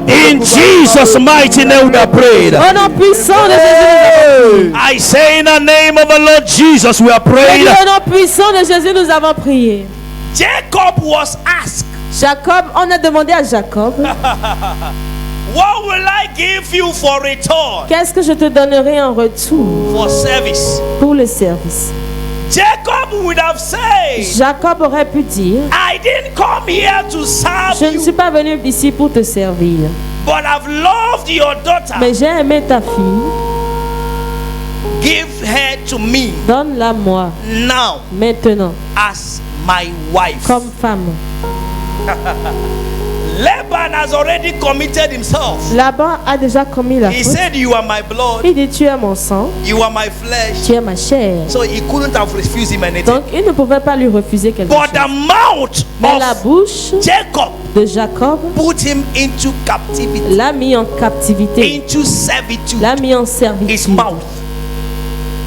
In Jesus' mighty name we are prayed. I say in the name of the Lord Jesus we are prayed. Au nom puissant de Jésus nous avons prié. Jacob was asked, Jacob, on a demandé à Jacob, what will I give you for return? qu'est-ce que je te donnerai en retour For service. pour le service? Jacob would have said, Jacob aurait pu dire, I didn't come here to serve je ne suis you, pas venu ici pour te servir, but I've loved your daughter. mais j'ai aimé ta fille, Give her to me donne-la moi now maintenant as my wife. comme femme. Laban has already committed himself. Laban a déjà commis la He faute. said, you are my blood, Il dit, tu es mon sang, you are my flesh. tu es ma chair. So he couldn't have refused him anything. Donc il ne pouvait pas lui refuser quelque But chose. the mouth Mais la of bouche Jacob de Jacob put him into captivity, l'a mis en captivité, into servitude. l'a mis en His servitude. mouth.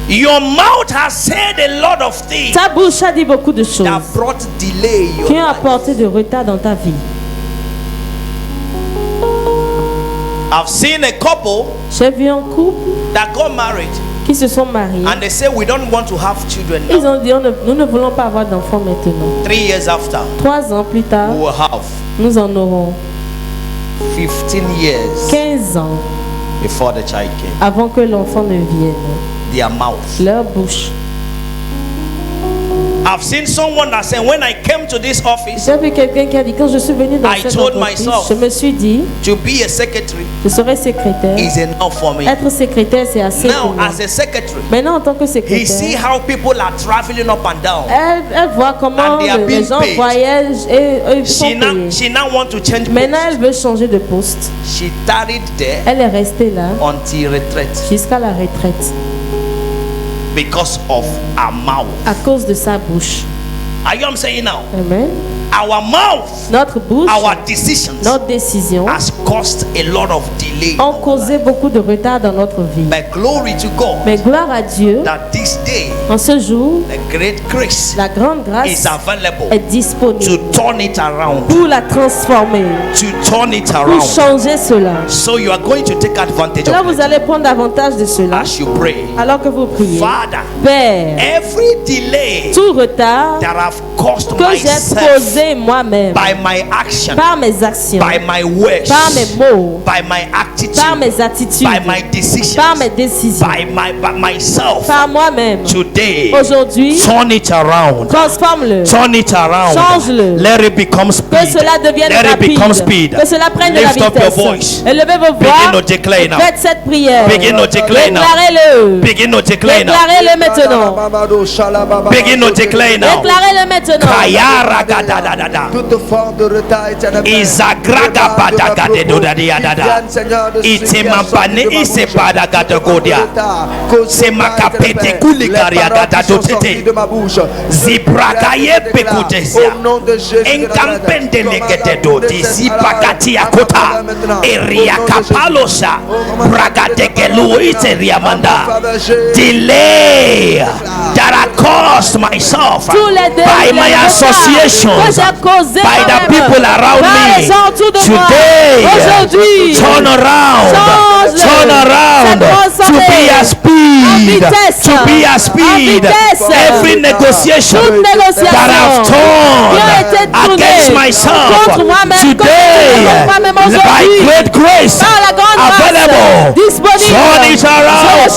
Your mouth has said a lot of things Ta bouche a dit beaucoup de choses that brought delay in your qui ont life. apporté de retard dans ta vie. I've seen a couple J'ai vu un couple that got married qui se sont mariés. and they say we don't want to have children Ils now. ont dit, nous ne voulons pas avoir d'enfants maintenant. 3 years after, 3 ans plus tard, we will have nous en aurons 15 years 15 ans before the child came. avant que l'enfant ne vienne. Their mouth. Leur bouche. I've seen someone that said, when I came to this office J'ai vu quelqu'un qui a dit, quand je suis venu dans I cette told entreprise, myself, je me suis dit, to be a secretary je serai secrétaire. is enough for me. Être secrétaire, c'est assez pour Now, moi. as a secretary, Maintenant, en tant que he see secrétaire, how people are traveling up and down. elle voit comment And they are les being gens paid. voyagent et ils sont payés. She now want to change Maintenant, post. elle veut changer de poste. She tarried there Elle est restée là until retraite jusqu'à la retraite because of her mouth. à cause de sa bouche. Are you what I'm saying now? Amen. Our mouth, Notre bouche, our decisions notre décision has caused a lot of delay in ont our causé life. beaucoup de retard dans notre vie. But glory to God Mais gloire à Dieu, that this day en ce jour, the great grace la grande grâce is available est disponible to turn it around, pour la transformer, to turn it pour around. changer cela. So you are going to take advantage Là, of vous it allez prendre avantage de cela as you pray. alors que vous priez. Father, Père, every delay tout retard that I've caused que j'ai myself causé moi-même, by my action, par mes actions, by my words, par mes mots, by my attitude, par mes attitudes, by my decisions, par mes décisions, by myself, par moi-même, today aujourd'hui, turn it around, transforme-le. turn it around, Change-le. let it become Que speed, cela devienne let it rapide. become speed. Que cela prenne de la Lift up your vitesse. voice. Élevez vos Begin to voix. declare now. Faites cette prière. Begin to declare now. Déclarez-le. Begin to declare now. Déclarez-le maintenant. Begin to declare now. Déclarez-le maintenant. Kayara gadada. toute forme de retard, éternel Père, Izagraga badaga de dodadia dada. Itemampane isepadaga godia. C'est ma capete kulikaria gata dotete. Zibragaye pekutesia. Enkampende legete doti zipakati akota. Eria kapalosa. Bragate kelu iteria manda. Delay that I caused myself by my association, by the people around me. Today, turn around to be a speed, every negotiation that I've torn against myself today, by great grace available, turn it around.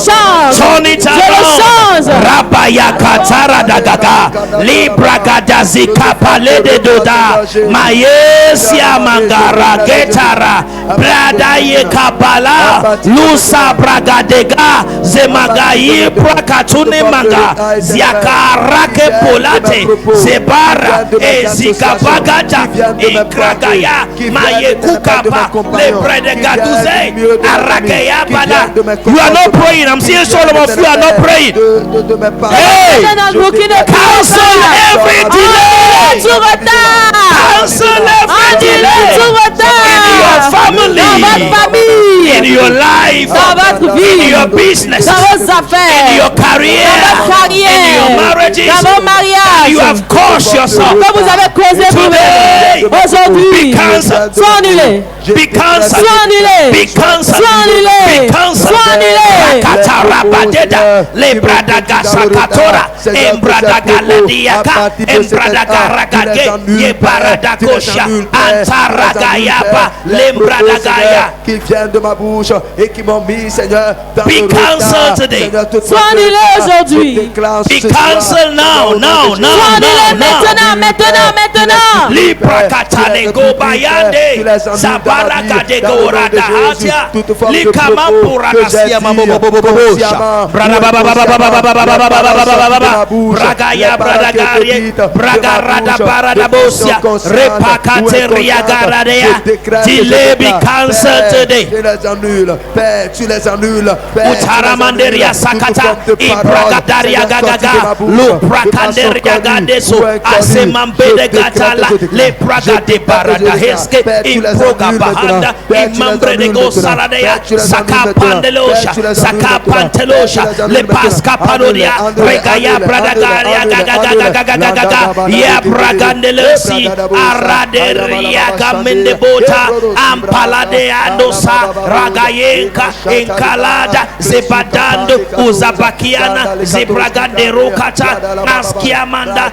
Rabaya katara dagaga libra gadazi kapalede doda mayesia mangara getara brada ye kabala lusa bragadega zemagayi prakatune manga ziakarake polate zebara ezikabagata ikragaya mayekukapa lebredegaduze arakeya bala. You are not praying. I'm seeing some of you are not praying. Hey, cancel every delay. Cancel every delay in your family, in your life, in your business, in your career, in your marriages. You have caused yourself today. Be cancelled. Be cancelled. Be cancelled. Be cancelled. Katarabadeda lebrada gasakatora embrada galadiaka embrada garagade yebarada kosha antaragayaba lembrada gaya qui viennent de ma bouche et qui m'ont mis, Seigneur, dans be cancelled today. Aujourd'hui. Be cancelled now. Maintenant. Libra katane go bayande zabaraga de gorada hatia likamapura kasia mamobobobosha brada bragaya bradagarie bragarada barada bosia repakateria garadea delay be cancelled today. Tu les annules, Utaramanderia sakata ibragadaria gagaga lu brakanderia gadeso asemambede gatala le bragade barada heske improga bahanda imambre de go saradea sakapandelosha sakapantelosha le paska parodia regaya bradagaria gagaga ya bragandelosi araderia gamende bota ampalade andosa ragayenka enkalada zebadando uzabakiana zebragade rokata askiamanda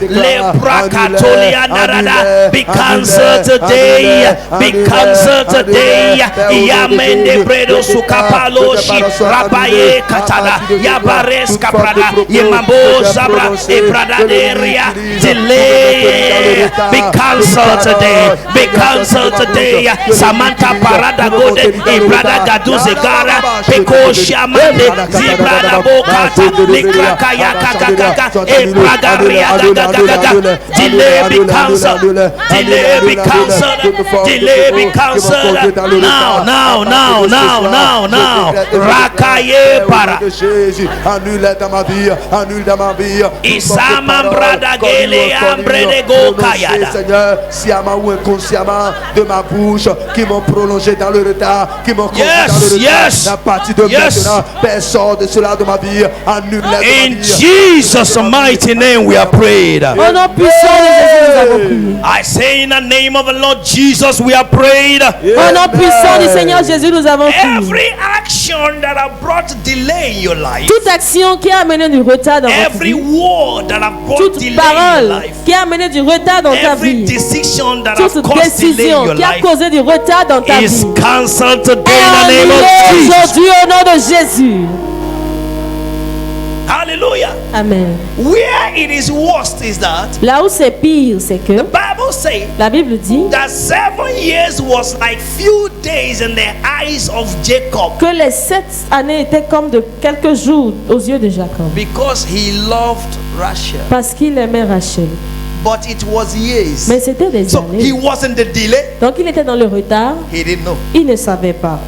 leprakatolia narada. Be cancelled today. Be cancelled today. Yamende bredo sukapaloshi rabaye katada yabares kaprada yemambo zabra ebradaderia delay. Be cancelled today. Be cancelled today. Samantha parada gode ebrada gaduze gara peko shamande zibrada bokata likrakaya kakaka ebragaria gagaga delay be cancelled. Delay be cancelled. Delay be cancelled. Now. Rakaye para. Annule dans ma vie. Annule dans ma vie. Isama brada gele ambre de go kayada. Seigneur, sciemment ou inconsciemment de ma bouche qui m'ont prolongé dans le retard, qui m'ont conduit dans le retard. À partir de maintenant, personne de cela de ma vie. Annule dans ma vie. In Jesus' mighty name we are prayed. Au nom puissant de Jésus, nous avons prié. I say in the name of the Lord Jesus we are prayed. Au nom puissant du Seigneur Jésus, nous avons prié. Every action that have brought delay in your life, Toute action qui a amené du retard dans votre every vie, word that have brought toute delay in your parole life, qui a amené du retard dans ta every vie, decision that have toute caused delay in décision your qui a life causé du retard dans ta is vie cancelled today est in the name of annulée Jesus. aujourd'hui au nom de Jésus. Hallelujah. Amen. Where it is worst is that Là où c'est pire, c'est que Bible says la Bible dit that 7 years was like few days in the eyes of Jacob que les 7 années étaient comme de quelques jours aux yeux de Jacob because he loved Rachel. parce qu'il aimait Rachel. But it was years. Mais c'était des So he années. wasn't the delay. Donc il était dans le retard. He didn't know. Il ne savait pas.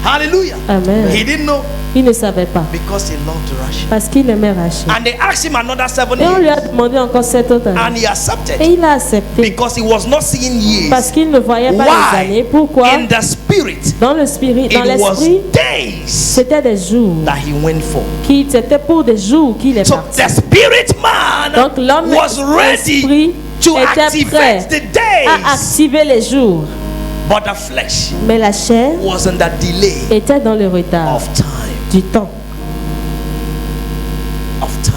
Hallelujah. Amen. He didn't know Il ne savait pas. because he loved Russia. Parce qu'il aimait Rachel. And they asked him another 7 Et on lui a years. demandé encore 7 autres années. And he accepted Et il a accepté. because he was not seeing years. Parce qu'il ne voyait pas les années. Why? Pourquoi? In the spirit, Dans le spirit, dans it was l'esprit, days c'était des jours. that he went for. C'était pour des jours qu'il est So parti. the spirit man Donc l'homme was ready esprit to était prêt activate the à days. activer les jours. But the flesh Mais la chair was in the delay était dans le retard of time. du temps. Of time.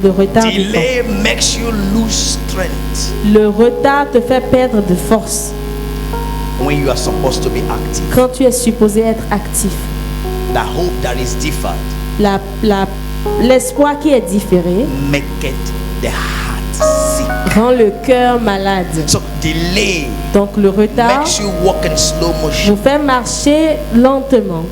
Le retard du temps. Delay makes you lose strength Le retard te fait perdre de force when you are supposed to be active. quand tu es supposé être actif. The hope that is deferred L'espoir qui est différé make it the heart sick. rend le cœur malade. So delay Donc le retard makes you walk in slow motion. vous fait marcher lentement.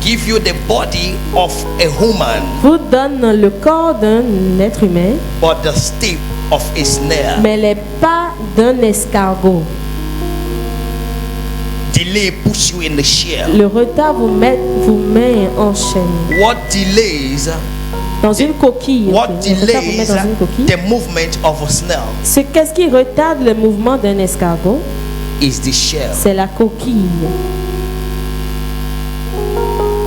Give you the body of a human, Vous donne le corps d'un être humain, but the step of a snail. mais les pas d'un escargot. Delay puts you in the shell. Le retard vous met en chaîne. What delays? Dans une coquille. What Le retard vous met delays dans une coquille. the movement of a snail Qu'est-ce qui retarde le mouvement d'un escargot? is the shell. C'est la coquille.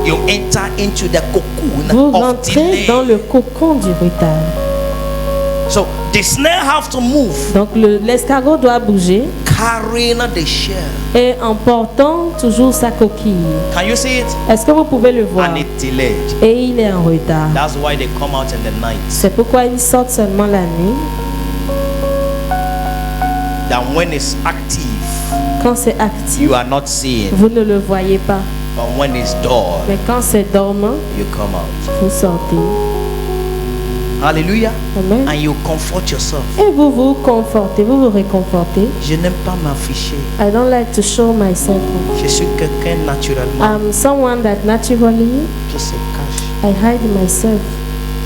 You enter into the cocoon Vous of rentrez delay. dans le cocon du retard. So the snail have to move, Donc l'escargot doit bouger carrying the shell. et en portant toujours sa coquille. Can you see it? Est-ce que vous pouvez le voir? And it delayed. Et il est en retard. That's why they come out in the night. C'est pourquoi ils sortent seulement la nuit. That when it's active, Quand c'est actif, you are not seeing. vous ne le voyez pas. But when it's dormant, Mais quand c'est dormant, you come out. vous sortez. Hallelujah. Amen. And you comfort yourself. Et vous vous confortez, vous vous réconfortez. Je n'aime pas m'afficher. I don't like to show myself. Je suis quelqu'un naturellement I'm someone that naturally qui se cache. I hide myself.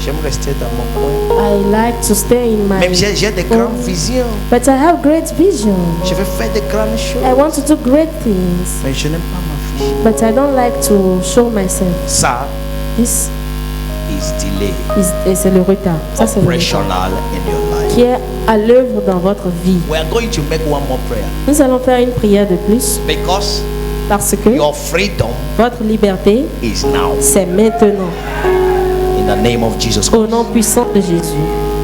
J'aime rester dans mon coin. I like to stay in my Même j'ai des grandes own. visions. But I have great vision. Je veux faire de grandes choses. I want to do great things. Mais je n'aime pas m'afficher. But I don't like to show myself. Ça This is delay. et c'est le retard. Ça c'est le retard Operational in your life. qui est à l'œuvre dans votre vie. We are going to make one more prayer. Nous allons faire une prière de plus Because parce que your freedom votre liberté, is now. c'est maintenant. In the name of Jesus Au Christ. nom puissant de Jésus.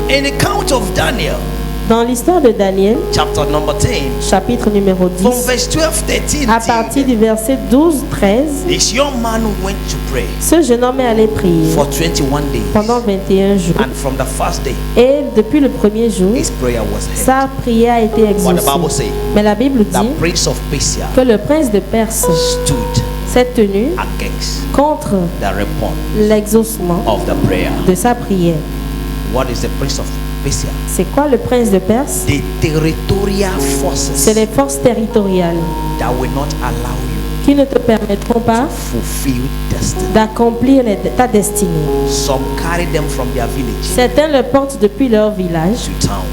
In the count of Daniel, Dans l'histoire de Daniel, chapter number 10, chapitre numéro from 10, verse 12, 13, à partir du verset 12-13, this young man went to pray ce jeune homme est allé prier for 21 days. pendant 21 jours. And from the first day, Et depuis le premier jour, his prayer was heard. sa prière a été What the Bible exaucée. says, Mais la Bible dit the prince of Persia que le prince de Perse stood s'est tenu against contre the report l'exaucement of the prayer. de sa prière. What is the prince of Persia? C'est quoi le prince de Perse? The territorial C'est forces les forces territoriales that will not allow you qui ne te permettront pas to fulfill destiny. d'accomplir ta destinée. Some carry them from their village Certains le portent depuis leur village to town.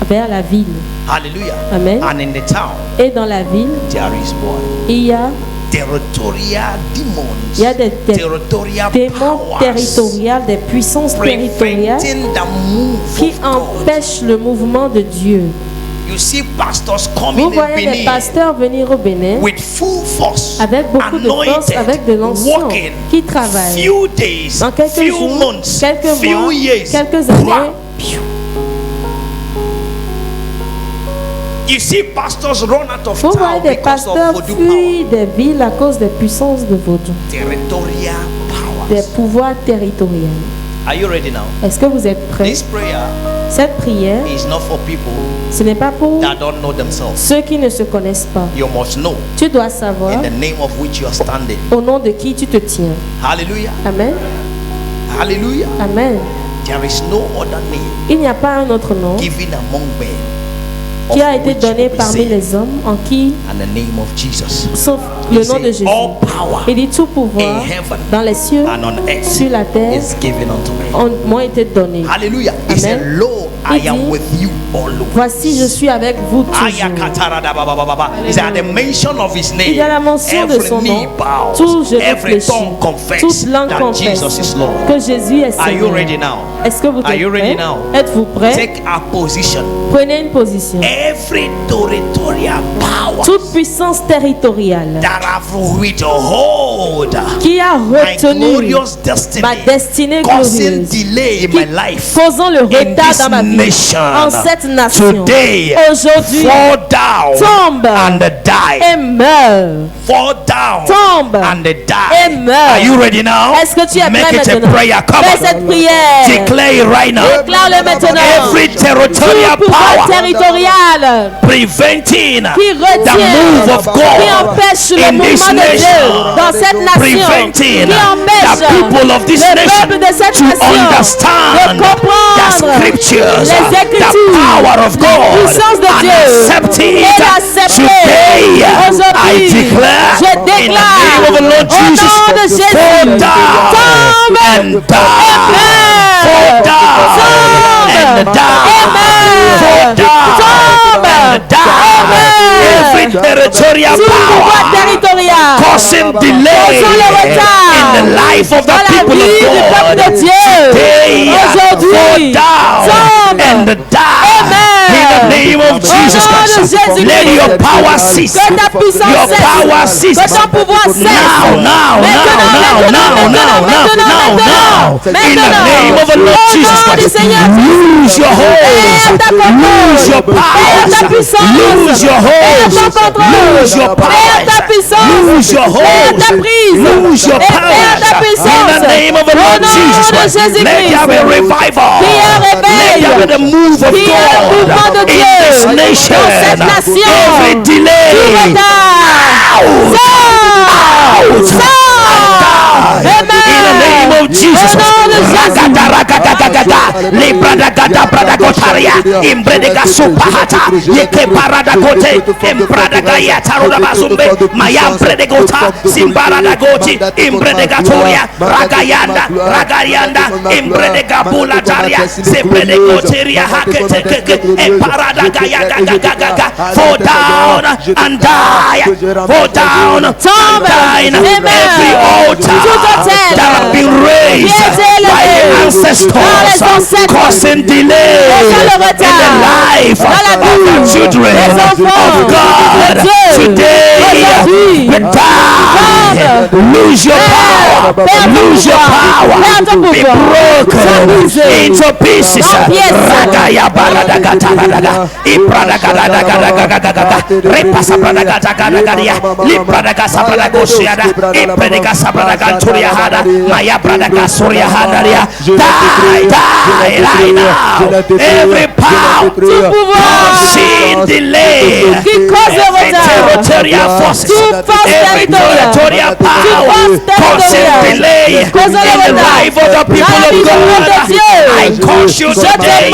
vers la ville. Hallelujah. Amen. And in the town, Et dans la ville, there is what? il y a Territorial demons. Il y a des territorial démons powers territoriales, des puissances territoriales preventing the move qui of God. empêchent le mouvement de Dieu. You see pastors coming Vous voyez in les Benin pasteurs venir au Bénin with full force, avec beaucoup de force, anointed, avec de l'onction, walking qui travaillent few days, dans quelques few jours, months, quelques few mois, years. quelques années. Wow. You see pastors run out of Vous town voyez des because of pasteurs voodoo power. fuient des villes à cause des puissances de vaudou, Territorial des powers. pouvoirs territoriaux. Are you ready now? Est-ce que vous êtes prêts? This prayer Cette prière, is not for people ce n'est pas pour that don't know themselves. ceux qui ne se connaissent pas. You must know Tu dois savoir in the name of which you are standing. au nom de qui tu te tiens. Hallelujah. Amen. Hallelujah. Amen. There is no other name Il n'y a pas un autre nom given among men qui a été donné parmi les hommes, en qui, and the name of Jesus. sauf le nom de Jésus. All power Il dit tout pouvoir in heaven dans les cieux, and on earth sur la terre, is given unto me. m'ont été donnés. Hallelujah. He said, Amen. lo, I Il am dit, with you always. Voici, je suis avec vous toujours. He said, at the mention of his name, Il y a la mention de every son knee nom, bows, tout genou every fléchit, tongue confesses toute langue that confesse Jesus is Lord. que Jésus est Are you Seigneur. ready now? Est-ce que vous Are you êtes ready prêts? now? Êtes-vous prêts? Take a position. Prenez une position. Every territorial power Toute puissance territoriale that have withhold qui a my retenu glorious destiny, ma destinée causing glorieuse, delay in qui my life, causant le in retard this dans ma vie, nation, en cette nation, today, aujourd'hui, fall down tombe and die. et meurt. Fall down Tombe and die. et meurt. Are you ready now? Est-ce que tu es Make prêt it a maintenant? prayer. Come Fais on. cette prière. Declare it right now. Déclare-le maintenant. Every territorial Tout pouvoir power territorial preventing qui the retient, move of qui God empêche le in this mouvement de Dieu nation, dans cette nation, preventing qui empêche the people of this le nation peuple de cette to nation de understand the comprendre scriptures, les the Écritures, power of la God, puissance de and Dieu, accept et it. l'accepter. Today, I Aujourd'hui, declare je in the name déclare of the Lord au Jesus, nom de Jésus, fall down tombe and die. Fall down and die. Fall down and die. Every territorial tout pouvoir power territorial causing delay causant le retard in the life of the dans la people vie du of peuple God. de Dieu. Today, Aujourd'hui, fall down tombe and die. In the name of Jesus Au nom de Christ, Jésus-Christ. let your power cease. Que ta puissance Your cesse. power cease. Que ton pouvoir cesse. Now. In the name of the Lord Jesus Christ, lose your hold. Lose your power. Lose your hold. Lose your power. Lose your hold. Lose your power. In the name of the Lord Jesus Christ, let there be revival. Let there be the move of God in this nation. Every delay. In the name of Jesus. Ragada ragada librada brada gotaria imbredega supahata yeke parada gote imbrada ya taroda bazumbe mayam predegota simbarada goti imbredega toria ragayanda imbredega bulataria sepredegoteria hakete imparada gaga fall down and die. Fall down and die. Every altar that have been raised by the ancestors causing delay in the life of the children of God. Today, die. Lose your power. Lose your power. Be broken into pieces. Ragaya baradagata ibradagadagadagadagadaga repasa bradagadagadagadia libradagasabradagoshada impredagasabradaganturia hada maya bradagasoria hadaria. Die now. Every power causing delay, every territorial forces, every territorial power causing delay in the life of the people of God, I cause you today.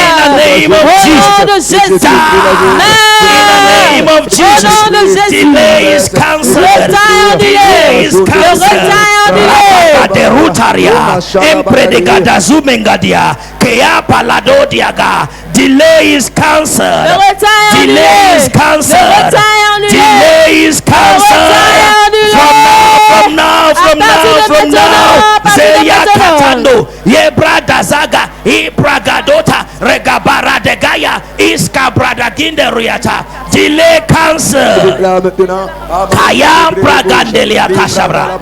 In the name of Jesus. In the name of Jesus. Delay is cancelled. Delay is cancelled. Rutaria empredegada zumengadia kea palado diaga. Delay is cancelled. Delay is cancelled. Delay is cancelled. From now. Zeya katando yebrada zaga ibragadota regabara de gaya iska brada ginderiata. Delay cancelled. Kaya bragandelia kashabra.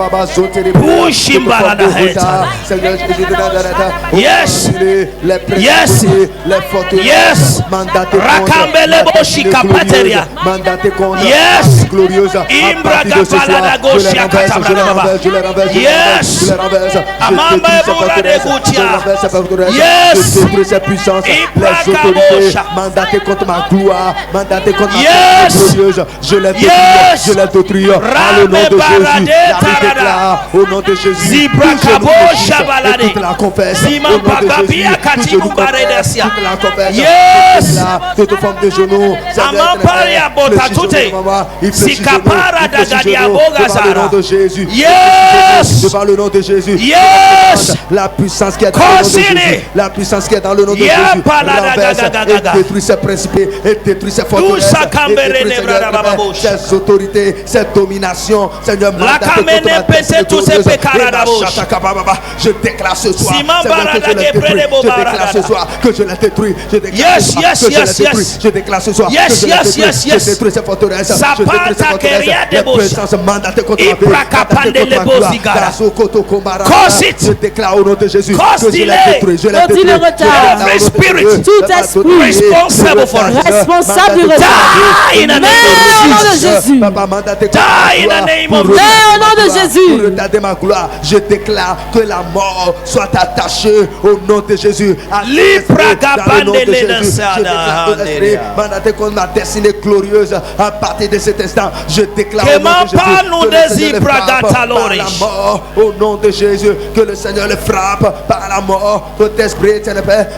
Pushimba na heta. Yes. Rakambele boshika pateria. Yes. Imbraga palada goshia katabra. Yes. Amamba ebora de gutia. Yes. les autorités mandatées contre ma gloire, mandatées contre ma gloire glorieuse, je les détruis, je les détruis dans le nom de Jésus. La déclare au nom de Jésus. Toute la confesse au nom de Jésus. Toute la confesse, toute forme de genou, devant le nom de Jésus. Devant le nom de Jésus. La puissance qui est dans le nom de Jésus. La puissance qui est dans le nom de Jésus. Renverse et détruit ses principes, et détruit ses forteresses, et détruit ses autorités, ses dominations. Seigneur, je déclare ce soir, que je les détruis. Je déclare ce soir que je les détruis. Je détruis ces forteresses. Je détruis ces forteresses. Les puissances mandatées contre ma vie. Je déclare au nom de Jésus que je les détruis. Je les détruis. Tout esprit responsable du retard, au nom de Jésus. Au nom de Jésus. Pour retarder ma gloire, je déclare que la mort soit attachée au nom de Jésus. Dans le nom de Jésus, je déclare que l'esprit mandaté contre ma destinée glorieuse à partir de cet instant. Je déclare au nom de Jésus que le Seigneur le frappe par la mort. Au nom de Jésus, que le Seigneur le frappe par la mort. Tout esprit,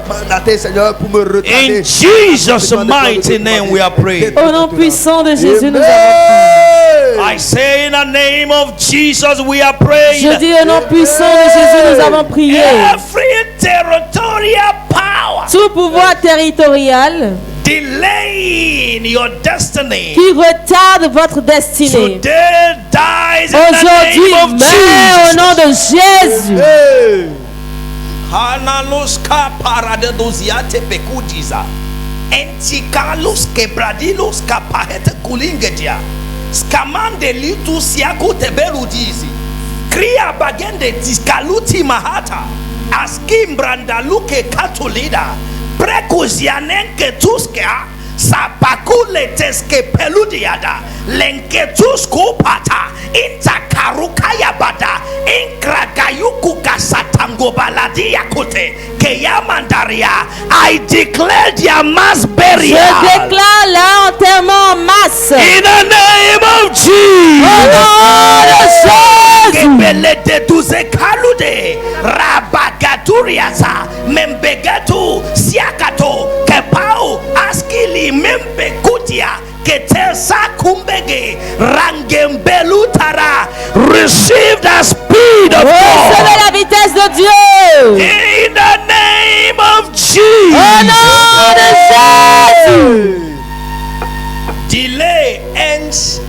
mandaté, Seigneur, pour me retarder. In Jesus' mighty name we are praying. Au nom puissant de Jésus, nous avons prié. I say in the name of Jesus we are praying. Je dis au nom puissant de Jésus, nous avons prié. Every territorial power Tout pouvoir territorial delaying your destiny qui retarde votre destinée today dies in the aujourd'hui name of meurt au nom de Jésus. Hanaluska paradeduziate pekujiza. Entikalus kebradilos kapahete kulingedia. Skamande litu siaku tebeludizi. Kriya bagende diskaluti mahata. Askim brandaluke katulida. Prekuzianenke tuskea. Sapakule teske peludiada. Lenke tusku pata. Intakarukaya bada. Inkragayuku kasatango baladia kute. Keyamandaria. I declare their mass burial. Je déclare l'enterrement en masse. In the name of Jesus. Au nom de Jésus. Kebelete tuze kalude. Rabagaturiaza. Membegetu siakato. Kepau askili membekutia. Ketesa kumbege. Rangembelutara. Receive the speed of Recevez God. la vitesse de Dieu. In the name of Jesus. Au nom de Jésus. Delay ends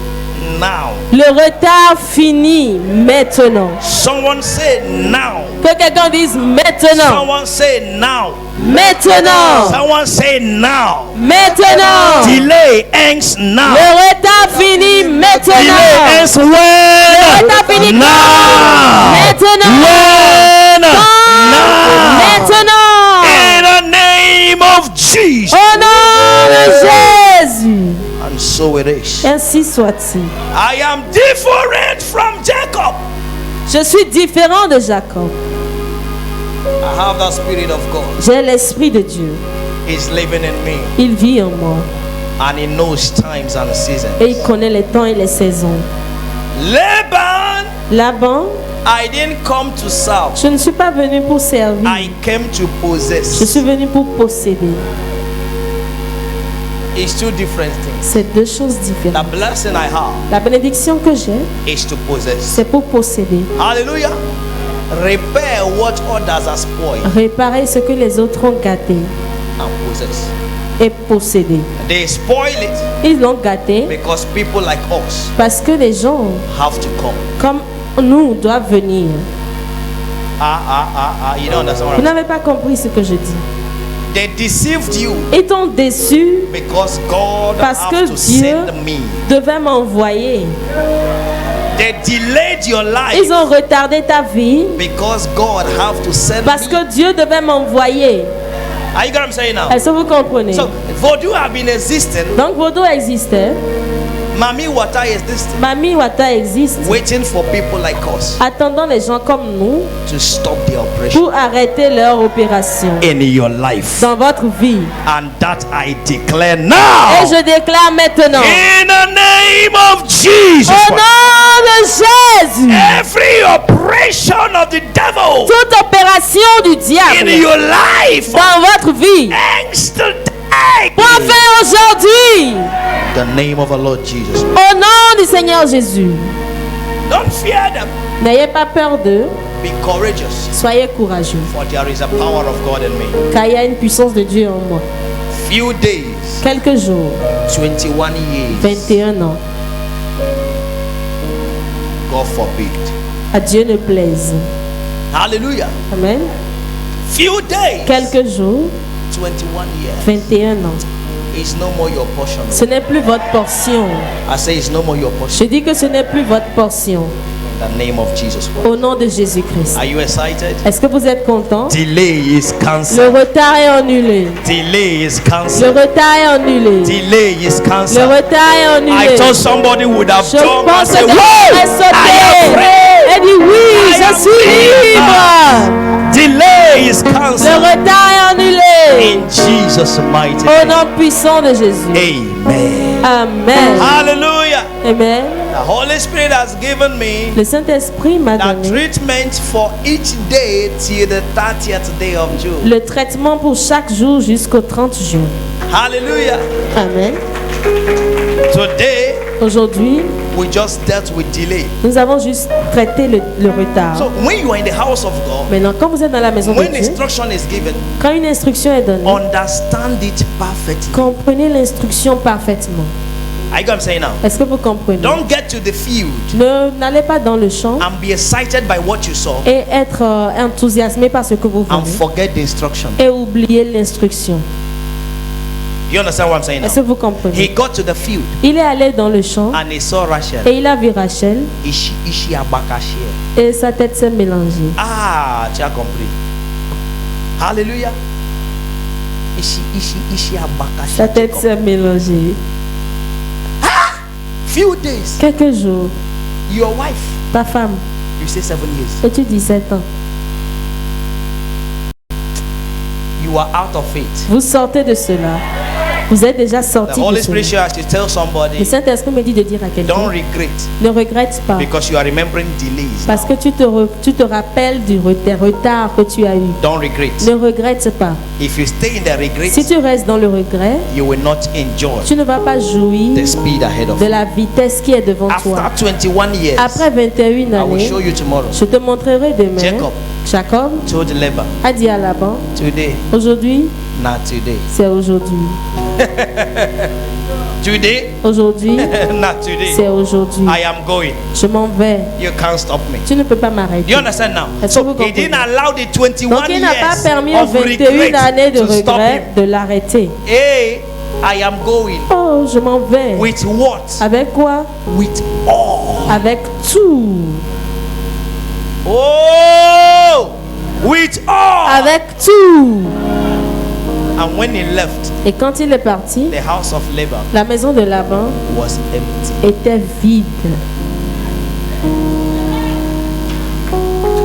now. Le retard finit maintenant. Someone say now. Que quelqu'un dise maintenant. Someone say now. Maintenant. Someone say now. Maintenant. Delay ends now. Le retard finit maintenant. Delay ends when? Le retard finit Now. maintenant. When? Now. Maintenant. In the name of Jesus. Au nom de Jésus. And so it is. Ainsi soit-il. I am different from Jacob. Je suis différent de Jacob. I have the Spirit of God. J'ai l'Esprit de Dieu. He's living in me. Il vit en moi. And he knows times and seasons. Et il connaît les temps et les saisons. Laban, Laban, I didn't come to serve. je ne suis pas venu pour servir. I came to Je possess. suis venu pour posséder. It's two different things. C'est deux choses The différentes. blessing I have La bénédiction que j'ai, is to possess. c'est pour posséder. Hallelujah. Repair what others are spoiled Réparer ce que les autres ont gâté and possess. et posséder. They spoil it Ils l'ont gâté because people like us parce que les gens have to come. comme nous doivent venir. You don't understand what Vous I'm n'avez pas compris ce que je dis. They deceived you Ils t'ont déçu because God parce have que to Dieu send me. devait m'envoyer. They delayed your life Ils ont retardé ta vie because God have to send parce me. que Dieu devait m'envoyer. Are you get what I'm saying now? Est-ce que vous comprenez? So, Vodou have been existing Donc Vaudou existait Mami water is this thing, Mami Wata existe, waiting for people like us attendant les gens comme nous to stop the operation pour arrêter leur opération in your life. dans votre vie. And that I declare Et now, je déclare maintenant, in the name of Jesus au Christ, nom de Jésus, every operation of the devil toute opération du in diable your life dans votre vie, ends today. point fin aujourd'hui, The name of our Lord Jesus. au nom du Seigneur Jésus. Don't fear them. N'ayez pas peur d'eux, Be courageous, soyez courageux, for there is a power of God in me. car il y a une puissance de Dieu en moi. Few days, Quelques jours, 21 years, 21 ans, God forbid. à Dieu ne plaise. Hallelujah. Amen. Few days, Quelques jours, 21 years. 21 ans. It's no more your portion. Ce n'est plus votre portion. I say it's no more your portion. Je dis que ce n'est plus votre portion. In the name of Jesus Christ. Au nom de Jésus-Christ. Are you excited? Est-ce que vous êtes content? Delay is Le cancelled. retard est annulé. Delay is Le cancelled. retard est annulé. Delay is Le cancelled. retard est annulé. I thought somebody would have Je jumped and pense que said, quelqu'un "Whoa, va I sauter am free." et dit oui, I am je suis libre. Delay is Le cancelled. retard est annulé. In Jesus' mighty Au name. nom puissant de Jésus. Amen. Amen. Hallelujah. Amen. The Holy Spirit has given me Le Saint-Esprit m'a the donné treatment for each day till the 30th day of June. le traitement pour chaque jour jusqu'au 30 juin. Hallelujah. Amen. Today Aujourd'hui, we just dealt with delay. nous avons juste traité le retard. So when you are in the house of God, Maintenant, quand vous êtes dans la maison de when Dieu, instruction is given, quand une instruction est donnée, understand it perfectly. comprenez l'instruction parfaitement. Are you what I'm saying now? Est-ce que vous comprenez? Don't get to the field N'allez pas dans le champ and be excited by what you saw et être enthousiasmé par ce que vous and voyez forget the instruction. et oublier l'instruction. You understand what I'm saying Est-ce que now? vous comprenez? He got to the field Il est allé dans le champ and he saw Rachel. et il a vu Rachel Ishi abakashie. et sa tête s'est mélangée. Ah, tu as compris. Hallelujah. Ishi abakashie. Sa tête s'est mélangée. Few days. Quelques jours, Your wife, ta femme, you say 7 years. et tu 17 ans, You are out of faith. vous sortez de cela. Vous êtes déjà The sorti de Holy cela. Spirit has to tell Le somebody, Saint-Esprit me dit de dire à don't quelqu'un, regret ne regrette pas. because you are remembering delays. Parce que tu te rappelles des retards que tu as eu. Don't regret. Ne regrette pas. If you stay in the regret, Si tu restes dans le regret, you will not enjoy tu ne vas pas jouir the speed ahead of de you. la vitesse qui est devant toi. After 21 years, Après 21 I will années, show you tomorrow. je te montrerai demain. Jacob Jacob told Laban, a dit à Laban, today, aujourd'hui, not today. c'est aujourd'hui. Today, Aujourd'hui, not today. c'est aujourd'hui. I am going. Je m'en vais. You can't stop me. Tu ne peux pas Do m'arrêter. you understand now? Est-ce que So vous he comprenez? didn't allow the 21 Donc il n'a pas years permis aux of 21 années regret de to stop regret him. de l'arrêter. Hey, I am going. Oh, je m'en vais. With what? Avec quoi? With all. Avec tout. Oh, with all. Avec tout. And when he left, Et quand il est parti, the house of Laban la maison de Laban was empty. était vide.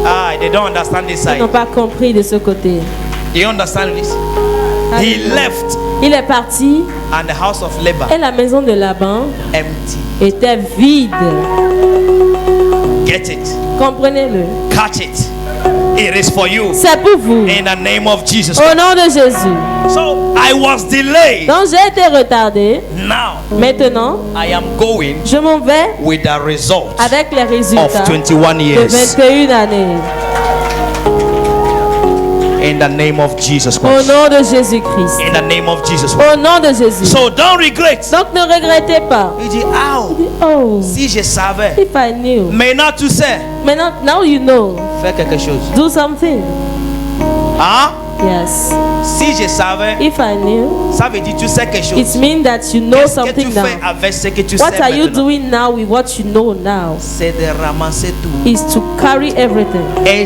Ah, they don't understand this Ils n'ont side. pas compris de ce côté. Do you understand this? He left, Il est parti and the house of Laban et la maison de Laban empty. était vide. Get it? Comprenez-le. Catch it. It is for you. C'est pour vous. In the name of Jesus. Au nom de Jésus. So I was delayed. Donc j'ai été retardé. Now Maintenant, I am going je m'en vais with the result avec les résultats of 21 de years. 21 années. In the name of Jesus Au Christ. nom de Jésus-Christ. In the name of Jesus Christ. Au nom de Jésus. So don't regret. Donc ne regrettez pas. Il dit, ah, Oh, si je savais. if I knew. Maintenant tu sais. Maintenant, now you know. Fais quelque chose. Do something. Hein? Yes. Si je savais, If I knew, ça veut dire tu sais quelque it chose. means that you know Qu'est-ce que tu something fais now. avec ce que tu What sais are you maintenant? doing now with what you know now? C'est de ramasser tout. Is to carry everything. Et